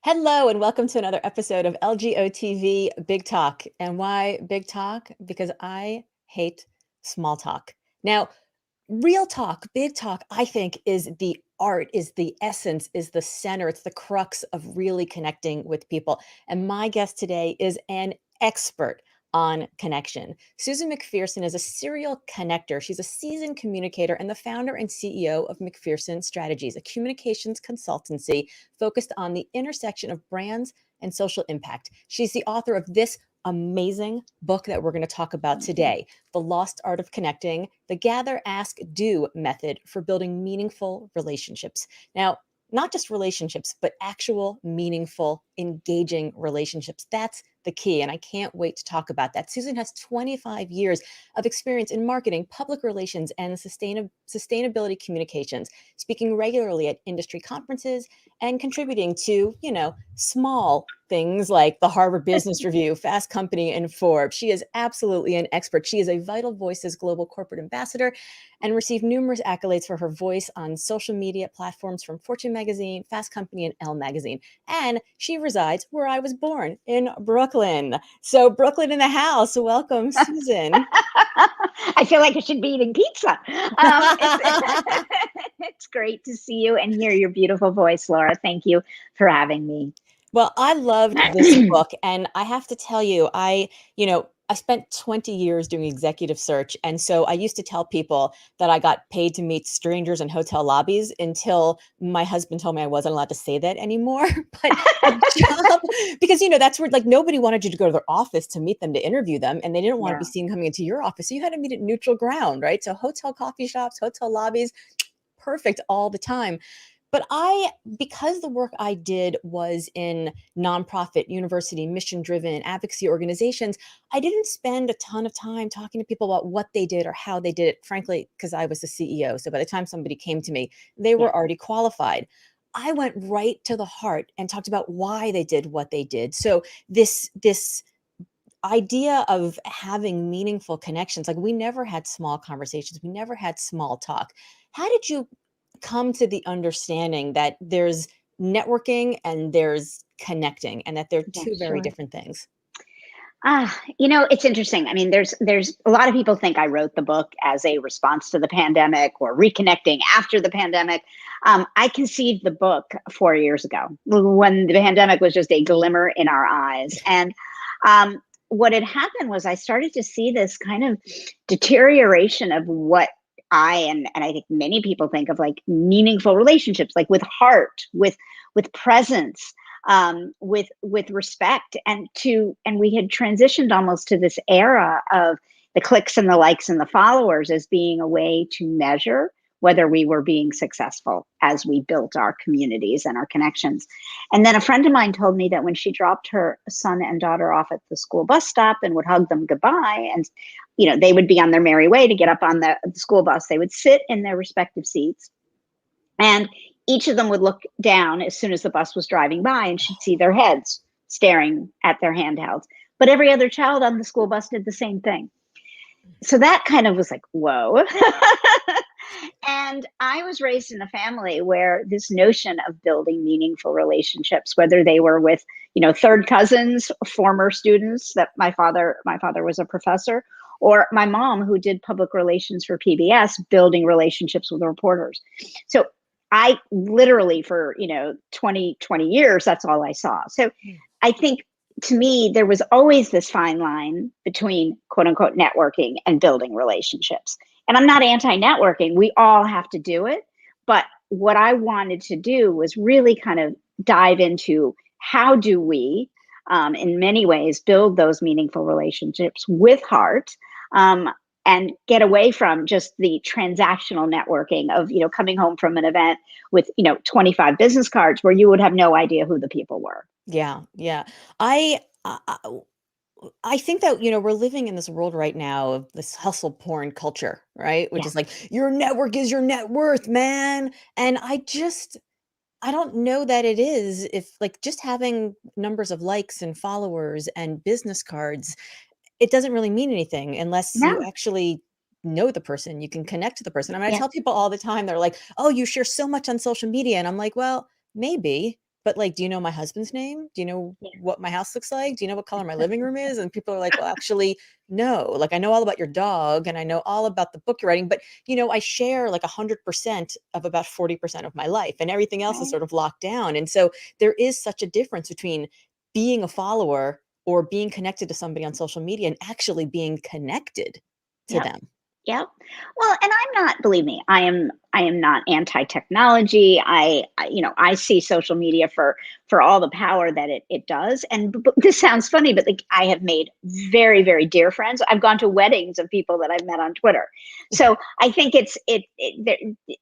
Hello, and welcome to another episode of LGOtv Big Talk. And why Big Talk? Because I hate small talk. Now, real talk, big talk, I think is the art, is the essence, is the center, it's the crux of really connecting with people. And my guest today is an expert on connection. Susan McPherson is a serial connector. She's a seasoned communicator and the founder and CEO of McPherson Strategies, a communications consultancy focused on the intersection of brands and social impact. She's the author of this amazing book that we're going to talk about today, The Lost Art of Connecting, the Gather, Ask, Do method for building meaningful relationships. Now, not just relationships, but actual, meaningful, engaging relationships. That's the key. And I can't wait to talk about that. Susan has 25 years of experience in marketing, public relations, and sustainability communications, speaking regularly at industry conferences and contributing to, small things like the Harvard Business Review, Fast Company, and Forbes. She is absolutely an expert. She is a Vital Voices Global Corporate Ambassador and received numerous accolades for her voice on social media platforms from Fortune Magazine, Fast Company, and Elle Magazine. And she resides where I was born, in Brooklyn. So Brooklyn in the house. Welcome, Susan. I feel like I should be eating pizza. It's great to see you and hear your beautiful voice, Laura. Thank you for having me. Well, I loved this book, and I have to tell you, I spent 20 years doing executive search, and so I used to tell people that I got paid to meet strangers in hotel lobbies until my husband told me I wasn't allowed to say that anymore. But a job, because that's where nobody wanted you to go to their office to meet them to interview them, and they didn't want to be Yeah. seen coming into your office, so you had to meet at neutral ground, right? So hotel coffee shops, hotel lobbies, perfect all the time. But because the work I did was in nonprofit, university, mission driven advocacy organizations, I didn't spend a ton of time talking to people about what they did or how they did it, frankly, because I was the CEO. So by the time somebody came to me, they Yeah. were already qualified. I went right to the heart and talked about why they did what they did. So this idea of having meaningful connections, like we never had small conversations, we never had small talk. How did you come to the understanding that there's networking and there's connecting and that they're Yeah, two very sure. different things? It's interesting. I mean, there's a lot of people think I wrote the book as a response to the pandemic or reconnecting after the pandemic. I conceived the book 4 years ago when the pandemic was just a glimmer in our eyes. And what had happened was I started to see this kind of deterioration of what and I think many people think of like meaningful relationships, like with heart, with presence, with respect, and we had transitioned almost to this era of the clicks and the likes and the followers as being a way to measure whether we were being successful as we built our communities and our connections. And then a friend of mine told me that when she dropped her son and daughter off at the school bus stop and would hug them goodbye, and they would be on their merry way to get up on the school bus, they would sit in their respective seats, and each of them would look down as soon as the bus was driving by, and she'd see their heads staring at their handhelds. But every other child on the school bus did the same thing. So that kind of was like, whoa. And I was raised in a family where this notion of building meaningful relationships, whether they were with, third cousins, former students, that my father was a professor, or my mom who did public relations for PBS, building relationships with reporters. So I literally for, 20 years, that's all I saw. So I think to me, there was always this fine line between quote unquote networking and building relationships. And I'm not anti networking. We all have to do it. But what I wanted to do was really kind of dive into how do we, in many ways, build those meaningful relationships with heart, and get away from just the transactional networking of, coming home from an event with, 25 business cards where you would have no idea who the people were. Yeah, yeah. I I I think that, we're living in this world right now of this hustle porn culture, right? Which Yeah. is like, your network is your net worth, man. And I don't know that it is, if like just having numbers of likes and followers and business cards, it doesn't really mean anything unless you No. actually know the person, you can connect to the person. I mean, I Yeah. tell people all the time, they're like, "Oh, you share so much on social media." And I'm like, "Well, maybe, but like, do you know my husband's name? Do you know Yeah. what my house looks like? Do you know what color my living room is? And people are like, well, actually, no. Like, I know all about your dog and I know all about the book you're writing, but I share like 100% of about 40% of my life, and everything else is Right. sort of locked down. And so there is such a difference between being a follower or being connected to somebody on social media and actually being connected to Yep. them. Yep. Well, and I'm not, believe me, I am not anti-technology. I see social media for all the power that it does. And this sounds funny, but like, I have made very, very dear friends. I've gone to weddings of people that I've met on Twitter. So I think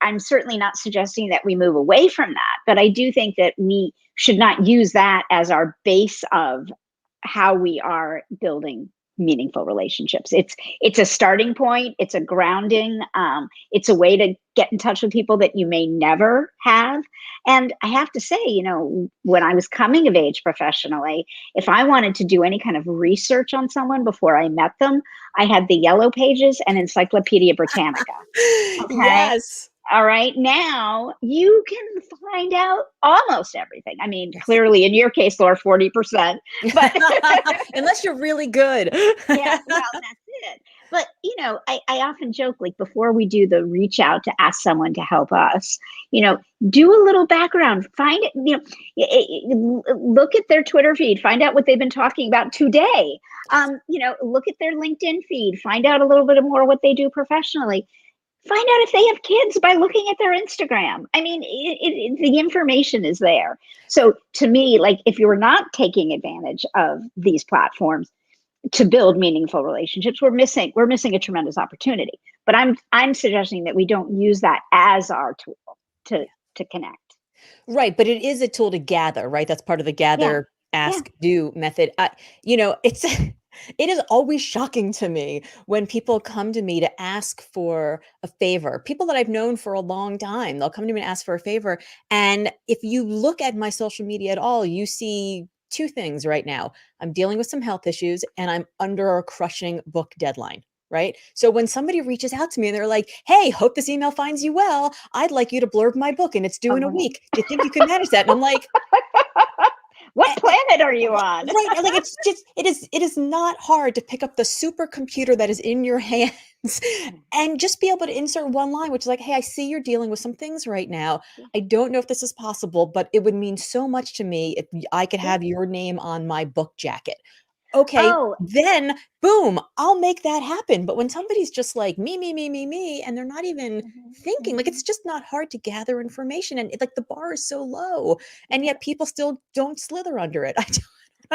I'm certainly not suggesting that we move away from that, but I do think that we should not use that as our base of how we are building meaningful relationships. It's a starting point. It's a grounding. It's a way to get in touch with people that you may never have. And I have to say, when I was coming of age professionally, if I wanted to do any kind of research on someone before I met them, I had the Yellow Pages and Encyclopedia Britannica. Okay. Yes. All right. Now you can find out almost everything. I mean, Yes. clearly in your case, Laura, 40%, but Unless you're really good. yeah, well, that's it. But, I often joke, like, before we do the reach out to ask someone to help us, do a little background, find it, look at their Twitter feed, find out what they've been talking about today. Look at their LinkedIn feed, find out a little bit more what they do professionally. Find out if they have kids by looking at their Instagram. I mean, the information is there. So to me, like, if you're not taking advantage of these platforms to build meaningful relationships, we're missing a tremendous opportunity. But I'm suggesting that we don't use that as our tool to connect. Right, but it is a tool to gather, right? That's part of the Yeah. gather, Yeah. ask, do method. It's it is always shocking to me when people come to me to ask for a favor. People that I've known for a long time, they'll come to me and ask for a favor. And if you look at my social media at all, you see two things right now. I'm dealing with some health issues and I'm under a crushing book deadline. Right. So when somebody reaches out to me and they're like, hey, hope this email finds you well. I'd like you to blurb my book and it's due Oh, in a right. week. Do you think you can manage that? And I'm like, What "Eh, planet are you on? right. Like it is not hard to pick up the supercomputer that is in your hands and just be able to insert one line, which is like, hey, I see you're dealing with some things right now. Yeah. I don't know if this is possible, but it would mean so much to me if I could Yeah. have your name on my book jacket. Okay, Oh, then boom, I'll make that happen. But when somebody's just like me, and they're not even mhm, thinking, like mhm. it's just not hard to gather information. And like the bar is so low, and Yeah. yet people still don't slither under it. I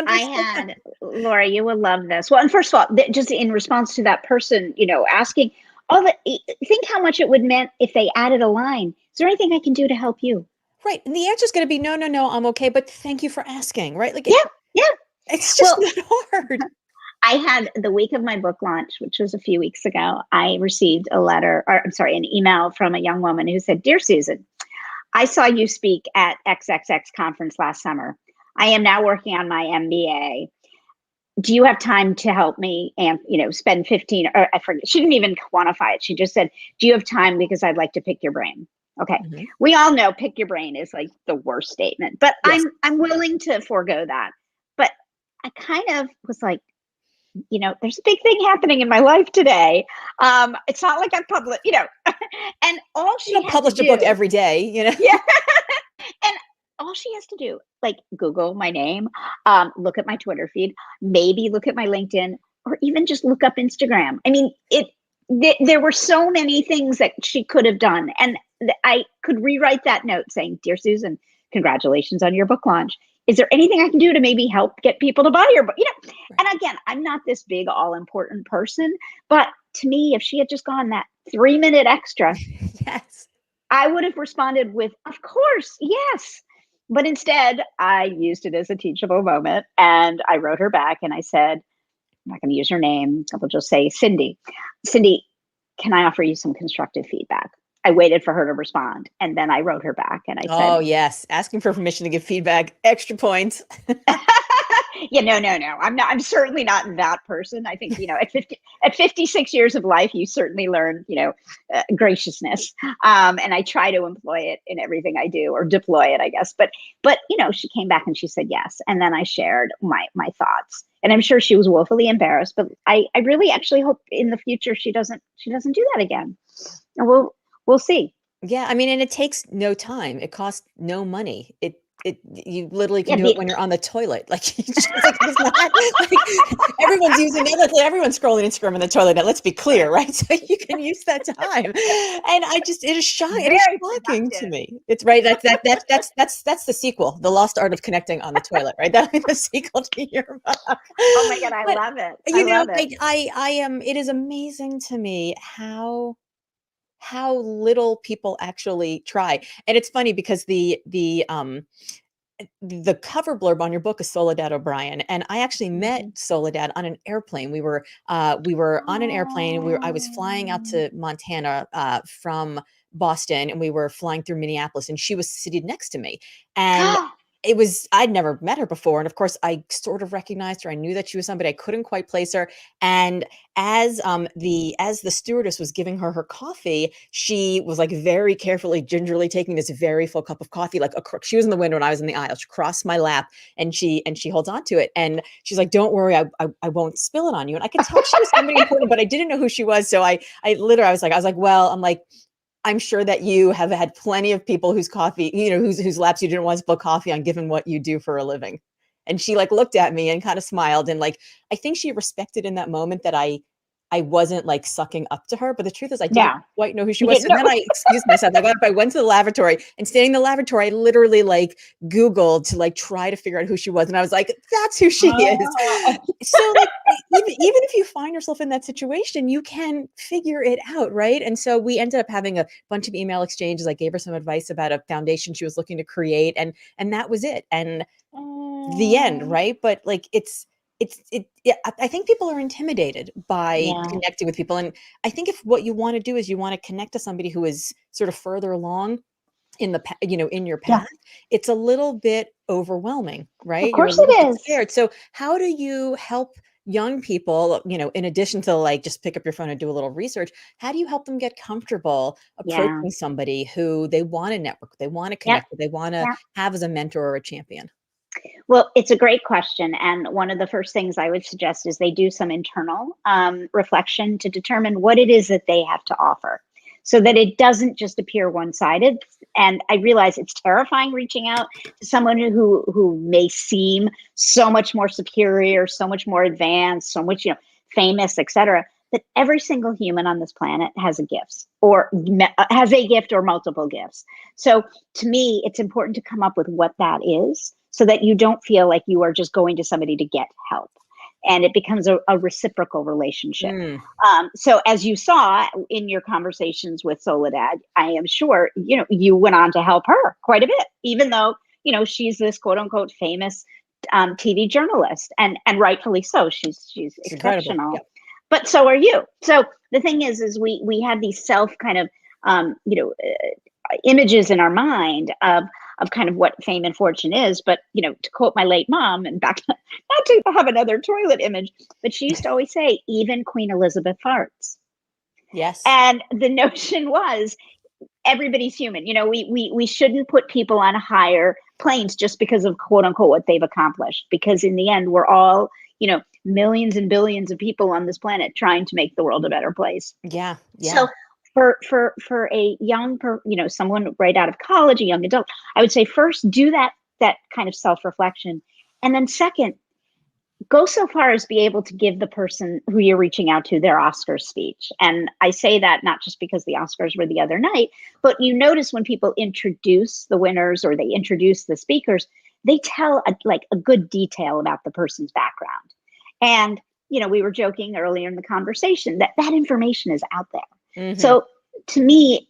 don't I understand. had, Laura, you will love this. Well, and first of all, just in response to that person, asking, think how much it would mean if they added a line. Is there anything I can do to help you? Right. And the answer is going to be no, no, no, I'm okay. But thank you for asking. Right. Like Yeah, yeah. it's just Well, not hard. I had the week of my book launch, which was a few weeks ago, I received a letter, or I'm sorry, an email from a young woman who said, Dear Susan, I saw you speak at XXX conference last summer. I am now working on my MBA. Do you have time to help me and spend 15, or I forget, she didn't even quantify it. She just said, do you have time, because I'd like to pick your brain? Okay. Mhm. We all know pick your brain is like the worst statement, but Yes. I'm willing to forego that. But I kind of was like, there's a big thing happening in my life today. It's not like I'm public, and all You she don't had to publish a book do, every day. yeah, and all she has to do, like, Google my name, look at my Twitter feed, maybe look at my LinkedIn, or even just look up Instagram. I mean, there were so many things that she could have done. And I could rewrite that note saying, Dear Susan, congratulations on your book launch. Is there anything I can do to maybe help get people to buy your book? Right. And again, I'm not this big, all important person, but to me, if she had just gone that 3-minute extra, Yes. I would have responded with, of course, yes. But instead, I used it as a teachable moment. And I wrote her back and I said, I'm not going to use her name. I will just say, Cindy. Cindy, can I offer you some constructive feedback? I waited for her to respond. And then I wrote her back and I said, Oh, yes. Asking for permission to give feedback, extra points. Yeah, no, no, no. I'm not. I'm certainly not that person. I think at 56 years of life, you certainly learn graciousness, and I try to employ it in everything I do, or deploy it, I guess. But she came back and she said yes, and then I shared my thoughts, and I'm sure she was woefully embarrassed. But I really actually hope in the future she doesn't do that again, and we'll see. Yeah, I mean, and it takes no time. It costs no money. You literally can Yeah, do it when you're on the toilet. Like, it's not like everyone's using it. Everyone's scrolling Instagram in the toilet now. Let's be clear, right? So you can use that time. And it is shocking. It is very shocking to productive. me. It's right. That's the sequel, The Lost Art of Connecting on the Toilet, right? That'll be the sequel to your book. Oh my God, I But love it. I love it. I am. It is amazing to me how little people actually try. And it's funny because the cover blurb on your book is Soledad O'Brien, and I actually met Mhm. Soledad on an airplane. We were on an airplane. I was flying out Oh. to Montana from Boston, and we were flying through Minneapolis, and she was seated next to me. And I'd never met her before, and of course, I sort of recognized her. I knew that she was somebody. I couldn't quite place her. And as the stewardess was giving her coffee, she was like very carefully, gingerly taking this very full cup of coffee. Like she was in the window and I was in the aisle. She crossed my lap and she holds on to it, and she's like, "Don't worry, I won't spill it on you." And I could tell she was somebody important, but I didn't know who she was. So I literally I was like, well, I'm sure that you have had plenty of people whose coffee, whose laps you didn't want to spill coffee on, given what you do for a living. And she like looked at me and kind of smiled, and like I think she respected in that moment that I wasn't like sucking up to her, but the truth is I didn't No, quite know who she you was. didn't So know. then I excused myself. I got up, I went to the lavatory, and standing in the lavatory, I literally like Googled to like try to figure out who she was. And I was like, that's who she is. Oh, So like even if you find yourself in that situation, you can figure it out, right? And so we ended up having a bunch of email exchanges. I gave her some advice about a foundation she was looking to create, and that was it. And the end, right? But like yeah, I think people are intimidated by yeah, connecting with people. And I think if what you want to do is you want to connect to somebody who is sort of further along in your yeah. path, it's a little bit overwhelming, Of right? You're a course little it bit is. scared. So how do you help young people, in addition to like just pick up your phone and do a little research, how do you help them get comfortable Yeah, approaching somebody who they want to network, they want to yeah, connect with, they want to yeah. have as a mentor or a champion? Well, it's a great question. And one of the first things I would suggest is they do some internal reflection to determine what it is that they have to offer, so that it doesn't just appear one sided. And I realize it's terrifying reaching out to someone who may seem so much more superior, so much more advanced, so much, famous, etc. But every single human on this planet has a gift, or has a gift or multiple gifts. So to me, it's important to come up with what that is, so that you don't feel like you are just going to somebody to get help. And it becomes a reciprocal relationship. Mm, So as you saw in your conversations with Soledad, I am sure, you went on to help her quite a bit, even though, she's this quote unquote famous TV journalist, and rightfully so. She's it's incredible. exceptional, Yeah. but so are you. So the thing is we have these self kind of, images in our mind of kind of what fame and fortune is. But to quote my late mom, and back not to have another toilet image, but she used to always say, "Even Queen Elizabeth farts." Yes. And the notion was, everybody's human. We shouldn't put people on higher planes just because of quote unquote what they've accomplished. Because in the end, we're all, millions and billions of people on this planet trying to make the world a better place. Yeah. Yeah. So for a young, someone right out of college, a young adult, I would say first do that kind of self reflection, and then second, go so far as be able to give the person who you're reaching out to their Oscar speech. And I say that not just because the Oscars were the other night, but you notice when people introduce the winners or they introduce the speakers, they tell a good detail about the person's background. And we were joking earlier in the conversation that information is out there. Hmm. So to me,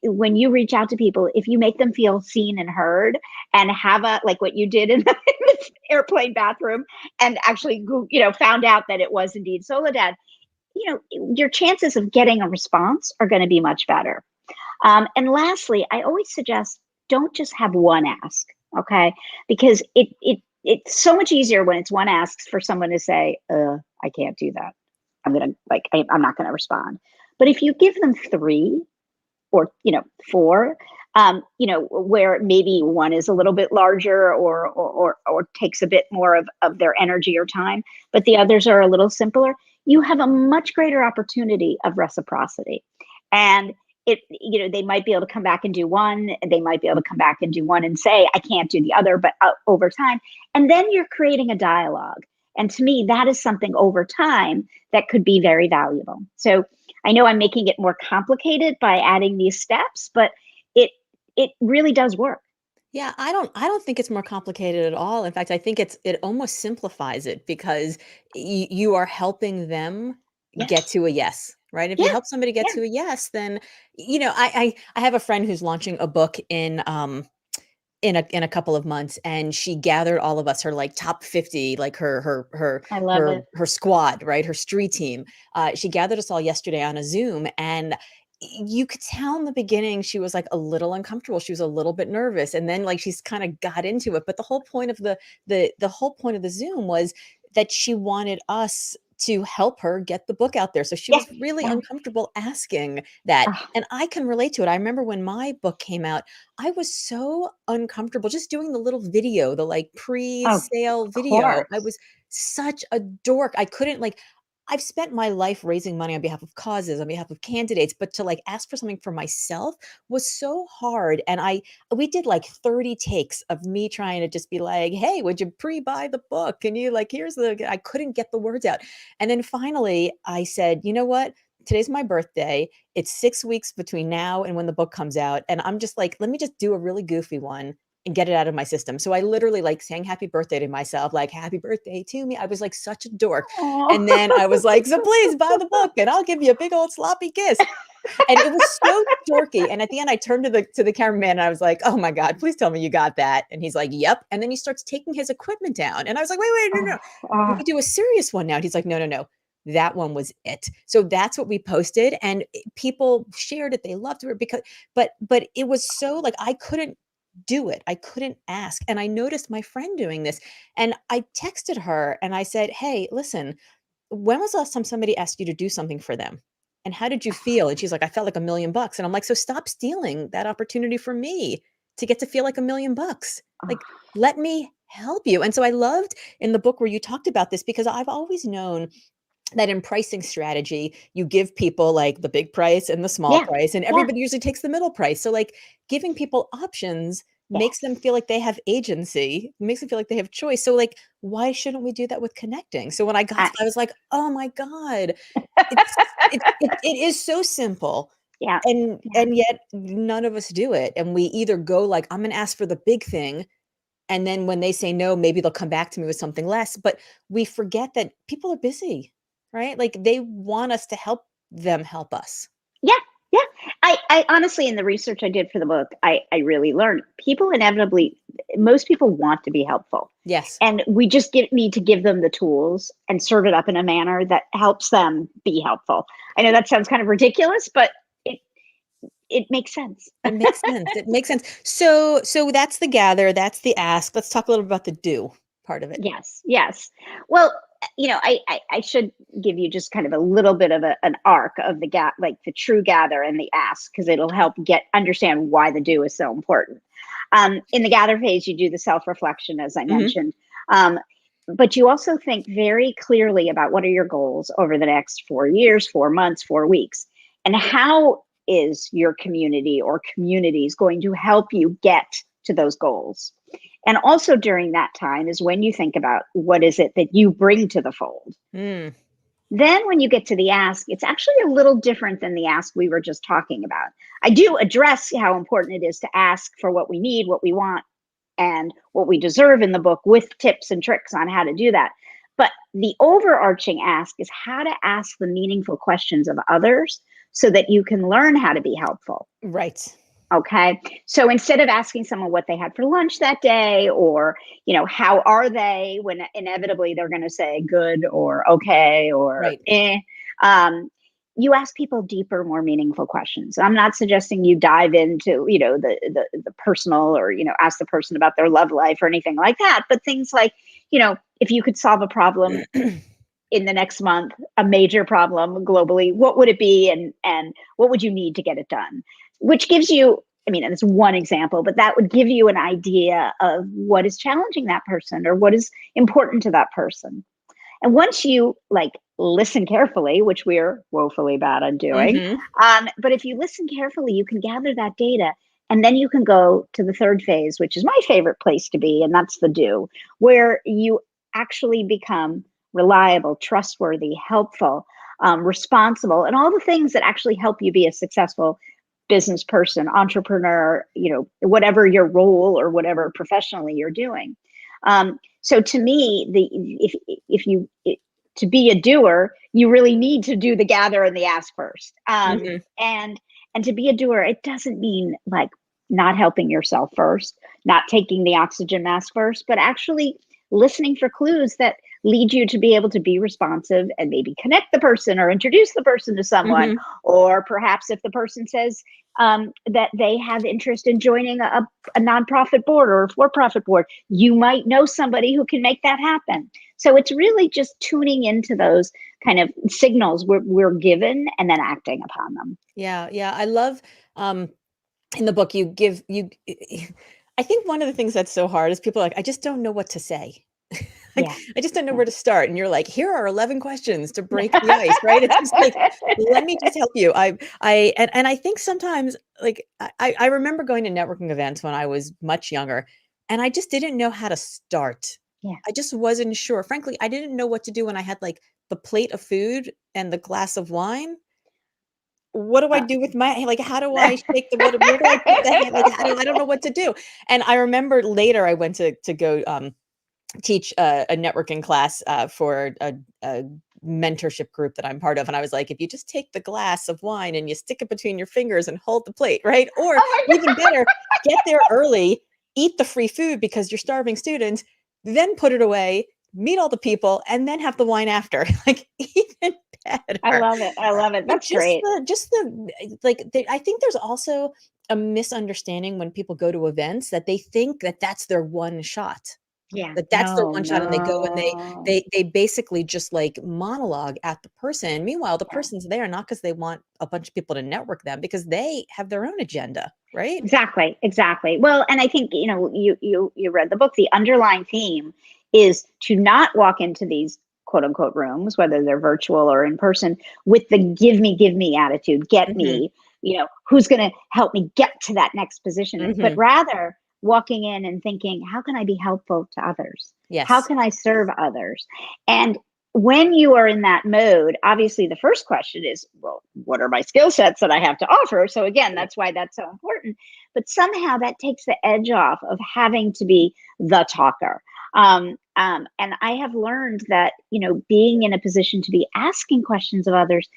when you reach out to people, if you make them feel seen and heard, and have like what you did in the airplane bathroom, and actually found out that it was indeed Soledad, your chances of getting a response are going to be much better. And lastly, I always suggest, don't just have one ask, okay? Because it's so much easier when it's one asks for someone to say, I can't do that. I'm not going to respond. But if you give them three or, four, where maybe one is a little bit larger or takes a bit more of their energy or time, but the others are a little simpler, you have a much greater opportunity of reciprocity. And they might be able to come back and do one, and they might be able to come back and do one and say, I can't do the other, but over time. And then you're creating a dialogue. And to me, that is something over time that could be very valuable. So I know I'm making it more complicated by adding these steps, but it really does work. Yeah, I don't think it's more complicated at all. In fact, I think it almost simplifies it because you are helping them Yeah. get to a yes, right? If you Yeah. help somebody get Yeah. to a yes, then I have a friend who's launching a book in a couple of months, and she gathered all of us, her like top 50, like I love it. her squad, right? Her street team. She gathered us all yesterday on a Zoom, and you could tell in the beginning she was like a little uncomfortable. She was a little bit nervous, and then like she's kind of got into it. But the whole point of the whole point of the Zoom was that she wanted us to help her get the book out there. So she Yeah. was really Yeah. uncomfortable asking that. Oh, And I can relate to it. I remember when my book came out, I was so uncomfortable just doing the little video, the like of pre-sale video. I course. was such a dork. I couldn't like I've spent my life raising money on behalf of causes, on behalf of candidates, but to like ask for something for myself was so hard. And we did like 30 takes of me trying to just be like, hey, would you pre-buy the book? Can you like, I couldn't get the words out. And then finally I said, you know what? Today's my birthday. It's 6 weeks between now and when the book comes out. And I'm just like, let me just do a really goofy one and get it out of my system. So I literally like sang happy birthday to myself, like happy birthday to me. I was like such a dork. Oh. And then I was like, so please buy the book and I'll give you a big old sloppy kiss. And it was so dorky. And at the end, I turned to the cameraman and I was like, oh my God, please tell me you got that. And he's like, yep. And then he starts taking his equipment down. And I was like, wait, no, no. Oh. We Oh. could do a serious one now. And he's like, no, no, no. That one was it. So that's what we posted. And people shared it. They loved it because, but it was so like I couldn't do it. I couldn't ask. And I noticed my friend doing this. And I texted her and I said, hey, listen, when was the last time somebody asked you to do something for them? And how did you feel? And she's like, I felt like $1,000,000. And I'm like, so stop stealing that opportunity from me to get to feel like $1,000,000. Like, Oh. let me help you. And so I loved in the book where you talked about this because I've always known that in pricing strategy, you give people like the big price and the small Yeah. price, and Yeah. everybody usually takes the middle price. So like giving people options makes them Yes. feel like they have agency, makes them feel like they have choice. So like, why shouldn't we do that with connecting? So when I, I was like, oh my God, it is so simple. yeah. And Yeah. and yet none of us do it. And we either go like, I'm gonna ask for the big thing, and then when they say no, maybe they'll come back to me with something less. But we forget that people are busy, right? Like they want us to help them help us. Yeah. Yeah. I honestly, in the research I did for the book, I really learned people inevitably, most people want to be helpful. Yes. And we just need to give them the tools and serve it up in a manner that helps them be helpful. I know that sounds kind of ridiculous, but it makes sense. It makes sense. It makes sense. So that's the gather, that's the ask. Let's talk a little about the do part of it. Yes, yes. Well, I should give you just kind of a little bit of an arc of like the true gather and the ask, because it'll help understand why the do is so important. In the gather phase, you do the self-reflection, as I Mhm. mentioned. But you also think very clearly about what are your goals over the next 4 years, 4 months, 4 weeks, and how is your community or communities going to help you get to those goals. And also during that time is when you think about what is it that you bring to the fold. Mm, Then when you get to the ask, it's actually a little different than the ask we were just talking about. I do address how important it is to ask for what we need, what we want, and what we deserve in the book with tips and tricks on how to do that. But the overarching ask is how to ask the meaningful questions of others so that you can learn how to be helpful. right. Okay. So instead of asking someone what they had for lunch that day or, how are they, when inevitably they're going to say good or okay or Right. um, you ask people deeper, more meaningful questions. I'm not suggesting you dive into, the personal, or, ask the person about their love life or anything like that. But things like, if you could solve a problem in the next month, a major problem globally, what would it be, and what would you need to get it done? Which gives you, I mean, and it's one example, but that would give you an idea of what is challenging that person or what is important to that person. And once you listen carefully, which we're woefully bad at doing, Mhm. but if you listen carefully, you can gather that data, and then you can go to the third phase, which is my favorite place to be, and that's the do, where you actually become reliable, trustworthy, helpful, responsible, and all the things that actually help you be a successful business person, entrepreneur, whatever your role or whatever professionally you're doing. So to me, to be a doer, you really need to do the gather and the ask first. Mhm. And to be a doer, it doesn't mean not helping yourself first, not taking the oxygen mask first, but actually listening for clues that lead you to be able to be responsive and maybe connect the person or introduce the person to someone. Mhm. Or perhaps if the person says that they have interest in joining a nonprofit board or a for-profit board, you might know somebody who can make that happen. So it's really just tuning into those kind of signals we're given and then acting upon them. Yeah, yeah. I love, in the book you give you I think one of the things that's so hard is people are like, "I just don't know what to say." Like, Yeah. "I just don't know Yeah. where to start." And you're like, "Here are 11 questions to break the ice," right? It's just like, "Let me just help you." And I think sometimes, like, I remember going to networking events when I was much younger, and I just didn't know how to start. Yeah. I just wasn't sure. Frankly, I didn't know what to do when I had, like, the plate of food and the glass of wine. What do I Uh, do with my like, how do I shake the where do I put the hand? Like, I don't know what to do. And I remember later I went to go, teach a networking class, for a mentorship group that I'm part of, and I was like, "If you just take the glass of wine and you stick it between your fingers and hold the plate," right? Or oh my even better, get there early, eat the free food because you're starving students, then put it away, meet all the people, and then have the wine after. Like, even I better. love it. I love it. But That's great. just the I think there's also a misunderstanding when people go to events that they think that that's their one shot. Yeah. That that's their No, one shot, and they go and no. they basically just, like, monologue at the person. Meanwhile, the Yeah. person's there not because they want a bunch of people to network them, because they have their own agenda, right? Exactly, exactly. Well, and I think, you read the book. The underlying theme is to not walk into these quote unquote rooms, whether they're virtual or in person, with the give me attitude, get Mhm, me, who's going to help me get to that next position, but mhm. rather walking in and thinking, how can I be helpful to others? How Yes. can I serve others? And when you are in that mode, obviously the first question is, well, what are my skill sets that I have to offer? So again, Right. that's why that's so important. But somehow that takes the edge off of having to be the talker. And I have learned that, being in a position to be asking questions of others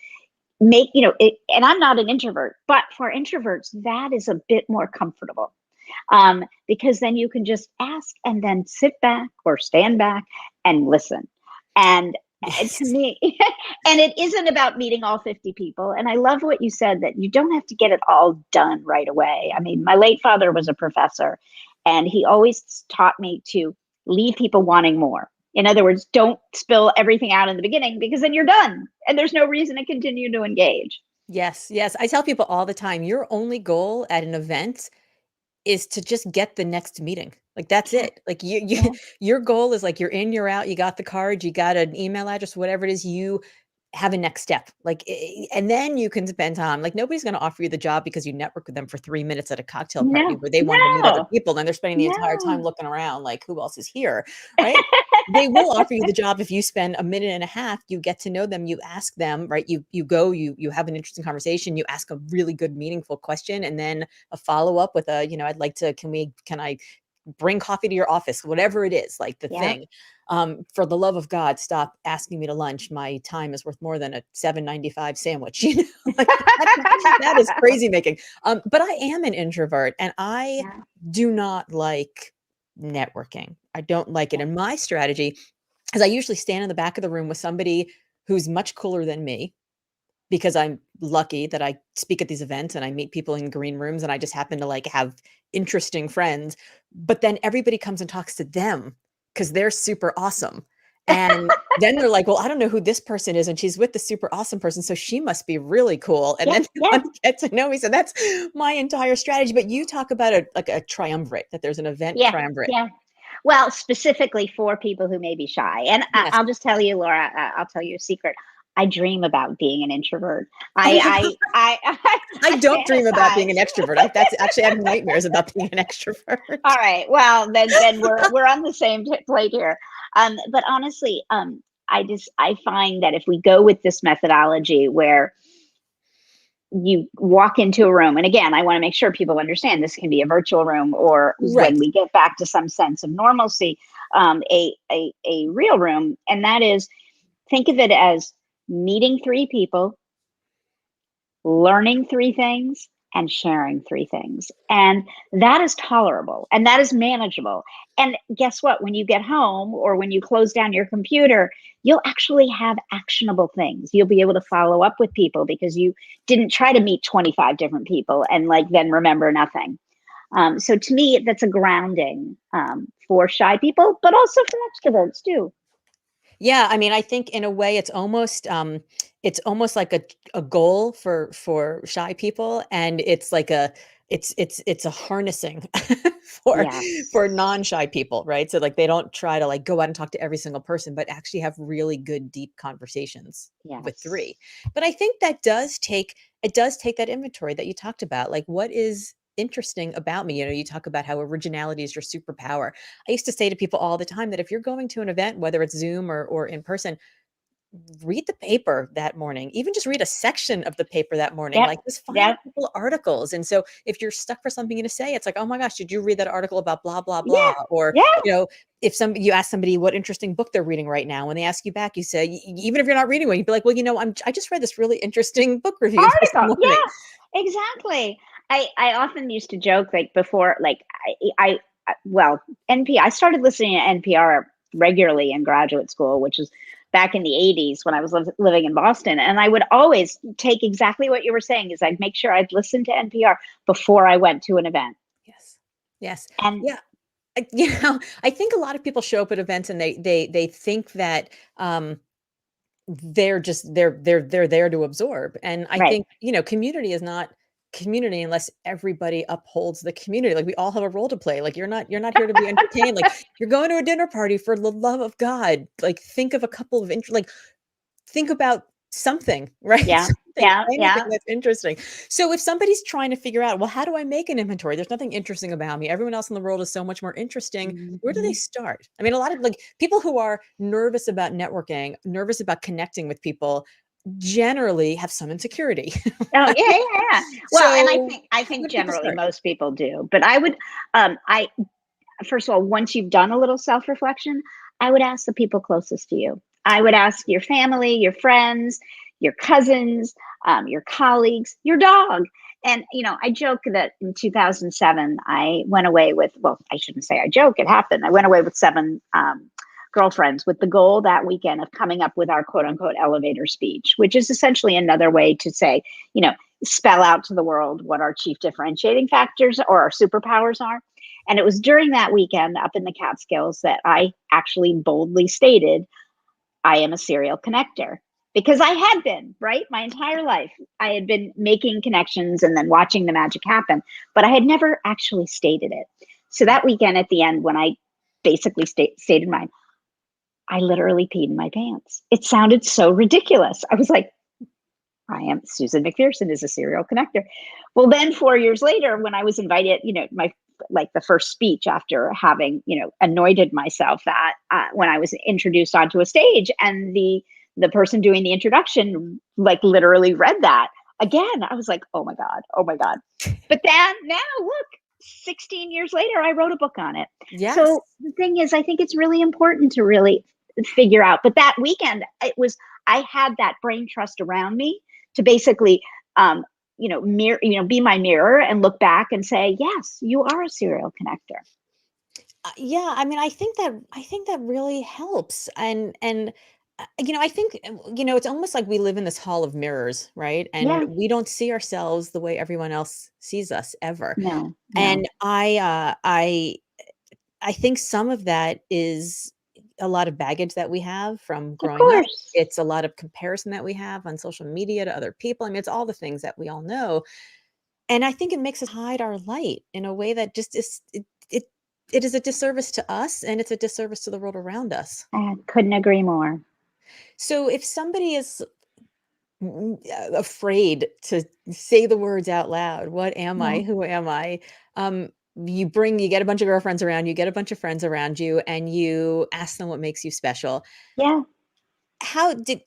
and I'm not an introvert, but for introverts, that is a bit more comfortable, because then you can just ask and then sit back or stand back and listen. And to Yes. me, and it isn't about meeting all 50 people. And I love what you said, that you don't have to get it all done right away. I mean, my late father was a professor, and he always taught me to leave people wanting more. In other words, don't spill everything out in the beginning, because then you're done and there's no reason to continue to engage. Yes, yes. I tell people all the time, your only goal at an event is to just get the next meeting. Like, that's Yeah, it. Like, you yeah. your goal is, like, you're in, you're out, you got the card, you got an email address, whatever it is, you have a next step. Like, and then you can spend time. Like, nobody's gonna offer you the job because you network with them for 3 minutes at a cocktail party No, where they wanted to meet other no, people, and they're spending the entire time no. looking around like, "Who else is here?" Right? They will offer you the job if you spend a minute and a half, you get to know them, you ask them, right? You go, you have an interesting conversation, you ask a really good, meaningful question, and then a follow-up with a, "I'd like to can I bring coffee to your office?" Whatever it is, like, the Yeah. thing. For the love of God, stop asking me to lunch. My time is worth more than a 7.95 sandwich, Like, that is crazy making. But I am an introvert, and I Yeah. do not like networking. I don't like it, Yeah. and my strategy is I usually stand in the back of the room with somebody who's much cooler than me, because I'm lucky that I speak at these events and I meet people in green rooms and I just happen to like have interesting friends. But then everybody comes and talks to them because they're super awesome. And then they're like, well, I don't know who this person is. And she's with the super awesome person. So she must be really cool. And Yeah, then they yeah, want to get to know me. So that's my entire strategy. But you talk about like a triumvirate, that there's an event yeah, triumvirate. yeah. Well, specifically for people who may be shy. And Yes. I'll just tell you, Laura, I'll tell you a secret. I dream about being an introvert. Oh my God. I I don't dream about being fantasize. an extrovert. That's actually, I have nightmares about being an extrovert. All right. Well, then we're on the same plate here. But honestly, I find that if we go with this methodology where you walk into a room, and again, I want to make sure people understand this can be a virtual room, or when Right. we get back to some sense of normalcy, a real room, and that is, think of it as meeting three people, learning three things, and sharing three things. And that is tolerable and that is manageable. And guess what? When you get home or when you close down your computer, you'll actually have actionable things. You'll be able to follow up with people because you didn't try to meet 25 different people and like then remember nothing. So to me, that's a grounding for shy people, but also for extroverts too. Yeah, I mean, I think in a way it's almost like a goal for shy people, and it's like a it's a harnessing for for Yes. non-shy people, right? So like they don't try to like go out and talk to every single person, but actually have really good deep conversations with Yes. three. But I think that does take it does take that inventory that you talked about. Like what is interesting about me? You know, you talk about how originality is your superpower. I used to say to people all the time that if you're going to an event, whether it's Zoom or in person, read the paper that morning. Even just read a section of the paper that morning. Yep. Like just find a Yep. couple of articles. And so if you're stuck for something to say, it's like, oh my gosh, did you read that article about blah blah blah? Yeah. Or Yeah. you know, if some you ask somebody what interesting book they're reading right now, when they ask you back, you say, even if you're not reading one, you'd be like, well, you know, I just read this really interesting book review this Article. morning. Yeah, exactly. I often used to joke like before, like well, I started listening to NPR regularly in graduate school, which was back in the 80s when I was living in Boston. And I would always take exactly what you were saying is I'd make sure I'd listen to NPR before I went to an event. Yes. Yes. And Yeah. You know, I think a lot of people show up at events and they think that they're just they're there to absorb. And I right. think, you know, community is not community unless everybody upholds the community. Like we all have a role to play. Like you're not here to be entertained. Like you're going to a dinner party for the love of God. Like think of a couple of like think about something, right? Yeah. Something, Yeah. anything Yeah. that's interesting. So if somebody's trying to figure out, well, how do I make an inventory? There's nothing interesting about me. Everyone else in the world is so much more interesting. Where do they Mhm. start? I mean, a lot of like people who are nervous about networking, nervous about connecting with people, generally have some insecurity. Oh, yeah, Right? yeah, yeah. Well, and So I where think do people generally start? most people do. But I would I first of all, once you've done a little self-reflection, I would ask the people closest to you. I would ask your family, your friends, your cousins, your colleagues, your dog. And I joke that in 2007, I went away with, well, I shouldn't say I joke, it happened. I went away with seven girlfriends with the goal that weekend of coming up with our quote unquote elevator speech, which is essentially another way to say, you know, spell out to the world what our chief differentiating factors or our superpowers are. And it was during that weekend up in the Catskills that I actually boldly stated, I am a serial connector. Because I had been, right? My entire life, I had been making connections and then watching the magic happen, but I had never actually stated it. So that weekend at the end, when I basically stated mine, I literally peed in my pants. It sounded so ridiculous. I was like, I am Susan McPherson is a serial connector. Well, then 4 years later, when I was invited, my like the first speech after having, anointed myself that when I was introduced onto a stage and the person doing the introduction like literally read that again, I was like, oh my God, oh my God. But then now look, 16 years later, I wrote a book on it. Yes. So the thing is, I think it's really important to really figure out. But that weekend, I had that brain trust around me to basically be my mirror and look back and say, yes, you are a serial connector. Yeah, I mean, I think that really helps. And I think, it's almost like we live in this hall of mirrors, right? And Yeah. we don't see ourselves the way everyone else sees us ever. No, no. And I think some of that is a lot of baggage that we have from Of growing up. course. It's a lot of comparison that we have on social media to other people. I mean, it's all the things that we all know. And I think it makes us hide our light in a way that just is it is a disservice to us, and it's a disservice to the world around us. I couldn't agree more. So if somebody is afraid to say the words out loud, "What am Yeah. I? Who am I?" Um, you get a bunch of girlfriends around you, get a bunch of friends around you, and you ask them what makes you special. Yeah. How did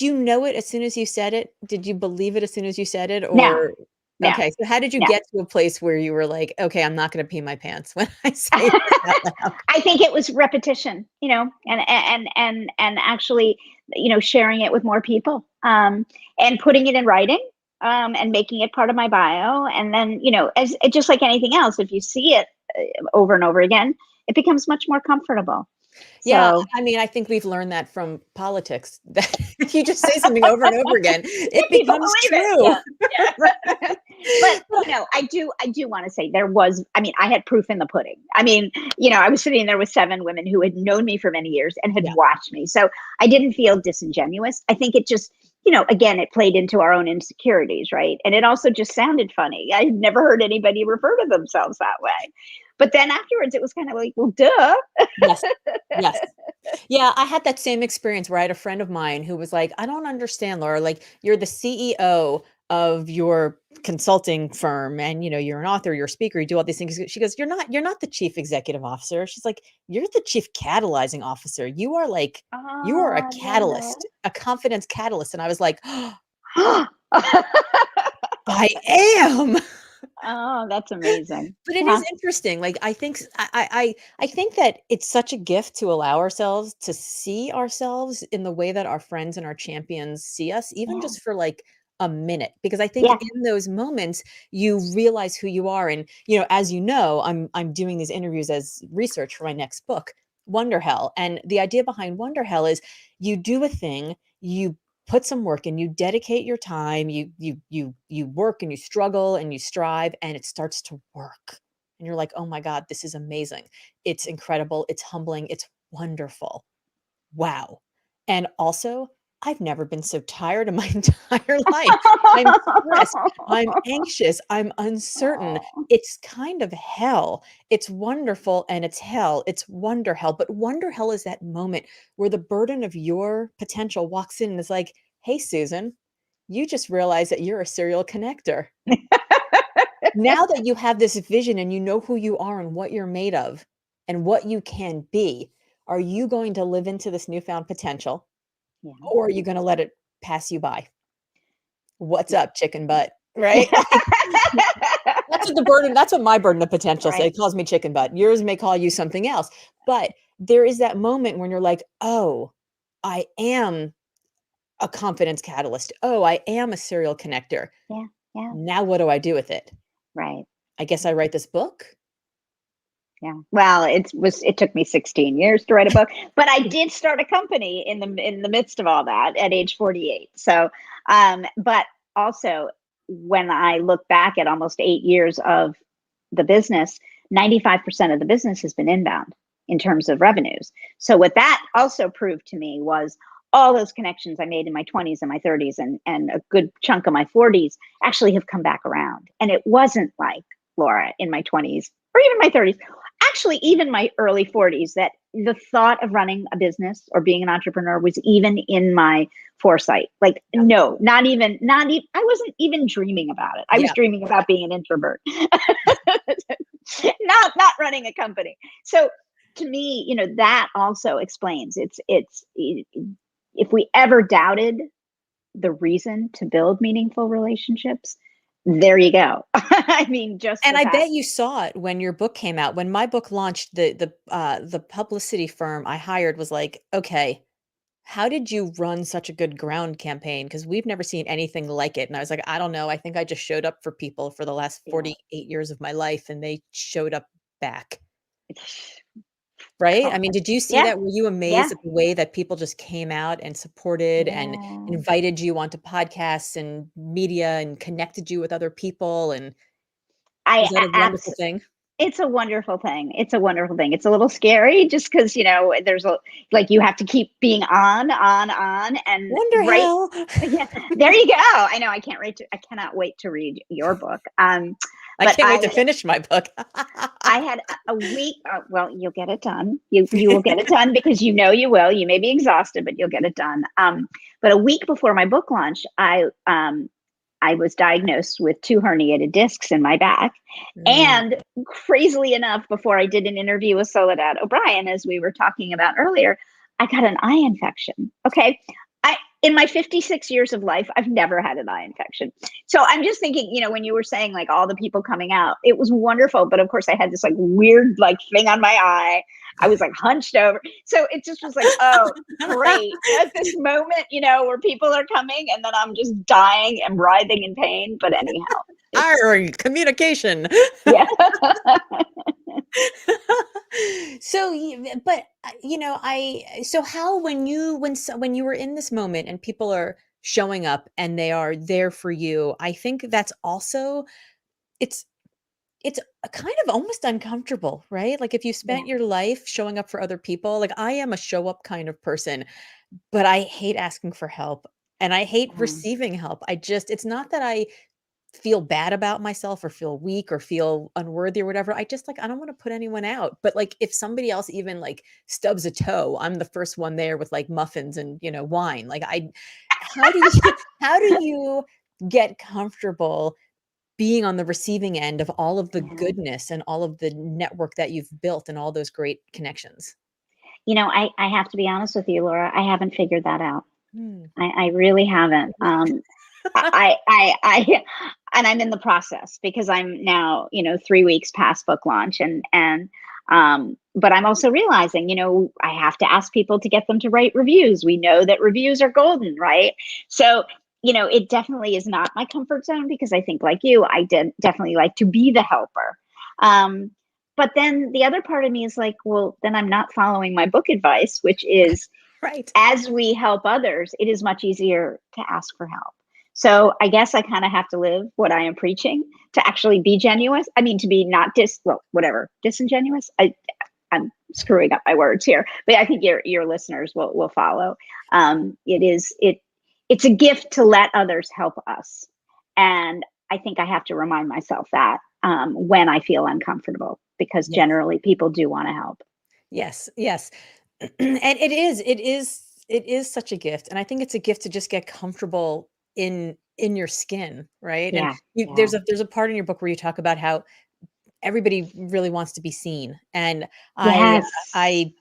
you know it as soon as you said it? Did you believe it as soon as you said it? No, Or no, okay, so how did you no. get to a place where you were like, "Okay, I'm not gonna pee my pants when I say this out loud?" I think it was repetition, and actually, sharing it with more people, and putting it in writing, and making it part of my bio, and then, as just like anything else, if you see it over and over again, it becomes much more comfortable. Yeah, So I mean, I think we've learned that from politics, that if you just say something over and over again, it people becomes believe it. true. Yeah, yeah. But I do want to say there was. I mean, I had proof in the pudding. I mean, I was sitting there with 7 women who had known me for many years and had Yeah. watched me, so I didn't feel disingenuous. I think it just, again, it played into our own insecurities, right? And it also just sounded funny. I had never heard anybody refer to themselves that way. But then afterwards, it was kind of like, well, duh. Yes. Yes. Yeah, I had that same experience where I had a friend of mine who was like, "I don't understand, Laura, like, you're the CEO of your consulting firm and, you're an author, you're a speaker, you do all these things." She goes, "You're not the chief executive officer." She's like, "You're the chief catalyzing officer. You are a Oh, I love catalyst, a confidence catalyst." And I was like, that. "I am." Oh, that's amazing. But it is Yeah. interesting, like, I think s I think that it's such a gift to allow ourselves to see ourselves in the way that our friends and our champions see us, even Yeah. just for, like, a minute, because I think Yeah. in those moments, you realize who you are, and, as you know, I'm doing these interviews as research for my next book, Wonder Hell, and the idea behind Wonder Hell is you do a thing, you put some work in, you dedicate your time, you work and you struggle and you strive, and it starts to work. And you're like, "Oh my god, this is amazing. It's incredible, it's humbling, it's wonderful. Wow." And also, I've never been so tired in my entire life. I'm stressed, I'm anxious, I'm uncertain. Oh, It's kind of hell. It's wonderful and it's hell. It's wonder hell. But wonder hell is that moment where the burden of your potential walks in and is like, "Hey, Susan, you just realized that you're a serial connector. Now that you have this vision and you know who you are and what you're made of and what you can be, are you going to live into this newfound potential, yeah. or are you gonna let it pass you by? What's Yeah. up, chicken butt?" Right? Like, that's what my burden of potential say. Right. It calls me chicken butt. Yours may call you something else, but there is that moment when you're like, "Oh, I am a confidence catalyst. Oh, I am a serial connector. Yeah. Yeah. Now what do I do with it? Right. I guess I write this book?" Yeah. Well, it took me 16 years to write a book, but I did start a company in the midst of all that at age 48. So, but also when I look back at almost 8 years of the business, 95% of the business has been inbound in terms of revenues. So what that also proved to me was all those connections I made in my 20s and my 30s and a good chunk of my 40s actually have come back around. And it wasn't like Laura in my 20s or even my 30s, actually even my early 40s, that the thought of running a business or being an entrepreneur was even in my foresight. Like, Yeah. no, not even, I wasn't even dreaming about it. I was Yeah. dreaming about being an introvert. Not running a company. So to me, that also explains if we ever doubted the reason to build meaningful relationships, there you go. I mean, just And the I fact. bet you saw it when your book came out. When my book launched, the publicity firm I hired was like, "Okay, how did you run such a good ground campaign? Because we've never seen anything like it." And I was like, "I don't know. I think I just showed up for people for the last Yeah. 48 years of my life, and they showed up back." right? Oh, I mean, did you see yeah, that? Were you yeah, amazed at the way that people just came out and supported and yeah. invited you onto podcasts and media and connected you with other people, and I was that a wonderful abs thing? It's a wonderful thing. It's a wonderful thing. It's a little scary just because, there's a like, you have to keep being on, and Wonder right. how. Yeah, there you go. I know. I cannot wait to read your book. I But can't wait to finish my book. I had a week. Well, you'll get it done. You will get it done because you will. You may be exhausted, but you'll get it done. But a week before my book launch, I was diagnosed with two herniated discs in my back. Mm. And crazily enough, before I did an interview with Soledad O'Brien, as we were talking about earlier, I got an eye infection. Okay. In my 56 years of life, I've never had an eye infection. So I'm just thinking, when you were saying like all the people coming out, it was wonderful. But of course, I had this like weird like thing on my eye. I was like hunched over. So it just was like, oh, great. At this moment, where people are coming and then I'm just dying and writhing in pain. But anyhow, it's, Communication. yeah. So, but so how, when you were in this moment and people are showing up and they are there for you, I think that's also, it's it's a kind of almost uncomfortable, right? Like if you Yeah. spent your life showing up for other people, like I am a show up kind of person, but I hate asking for help and I hate Um, receiving help. It's not that I feel bad about myself or feel weak or feel unworthy or whatever. I don't want to put anyone out. But like if somebody else even like stubs a toe, I'm the first one there with like muffins and, wine. Like how do you how do you get comfortable being on the receiving end of all of the yeah. goodness and all of the network that you've built and all those great connections? I have to be honest with you, Laura. I haven't figured that out. Hmm. I really haven't. I and I'm in the process because I'm now, 3 weeks past book launch, but I'm also realizing, I have to ask people to get them to write reviews. We know that reviews are golden, right? So, it definitely is not my comfort zone because I think, like you, definitely like to be the helper. Um, but then the other part of me is like, well, then I'm not following my book advice, which is Right. as we help others, it is much easier to ask for help. So I guess I kind of have to live what I am preaching to actually be genuine. I mean, to be not whatever, disingenuous. I'm screwing up my words here, but I think your listeners will follow. It's a gift to let others help us, and I think I have to remind myself that when I feel uncomfortable, because Yes. generally people do want to help. Yes. Yes. And it is such a gift, and I think it's a gift to just get comfortable in your skin, right? And Yeah, you yeah, there's a part in your book where you talk about how everybody really wants to be seen, and yes, I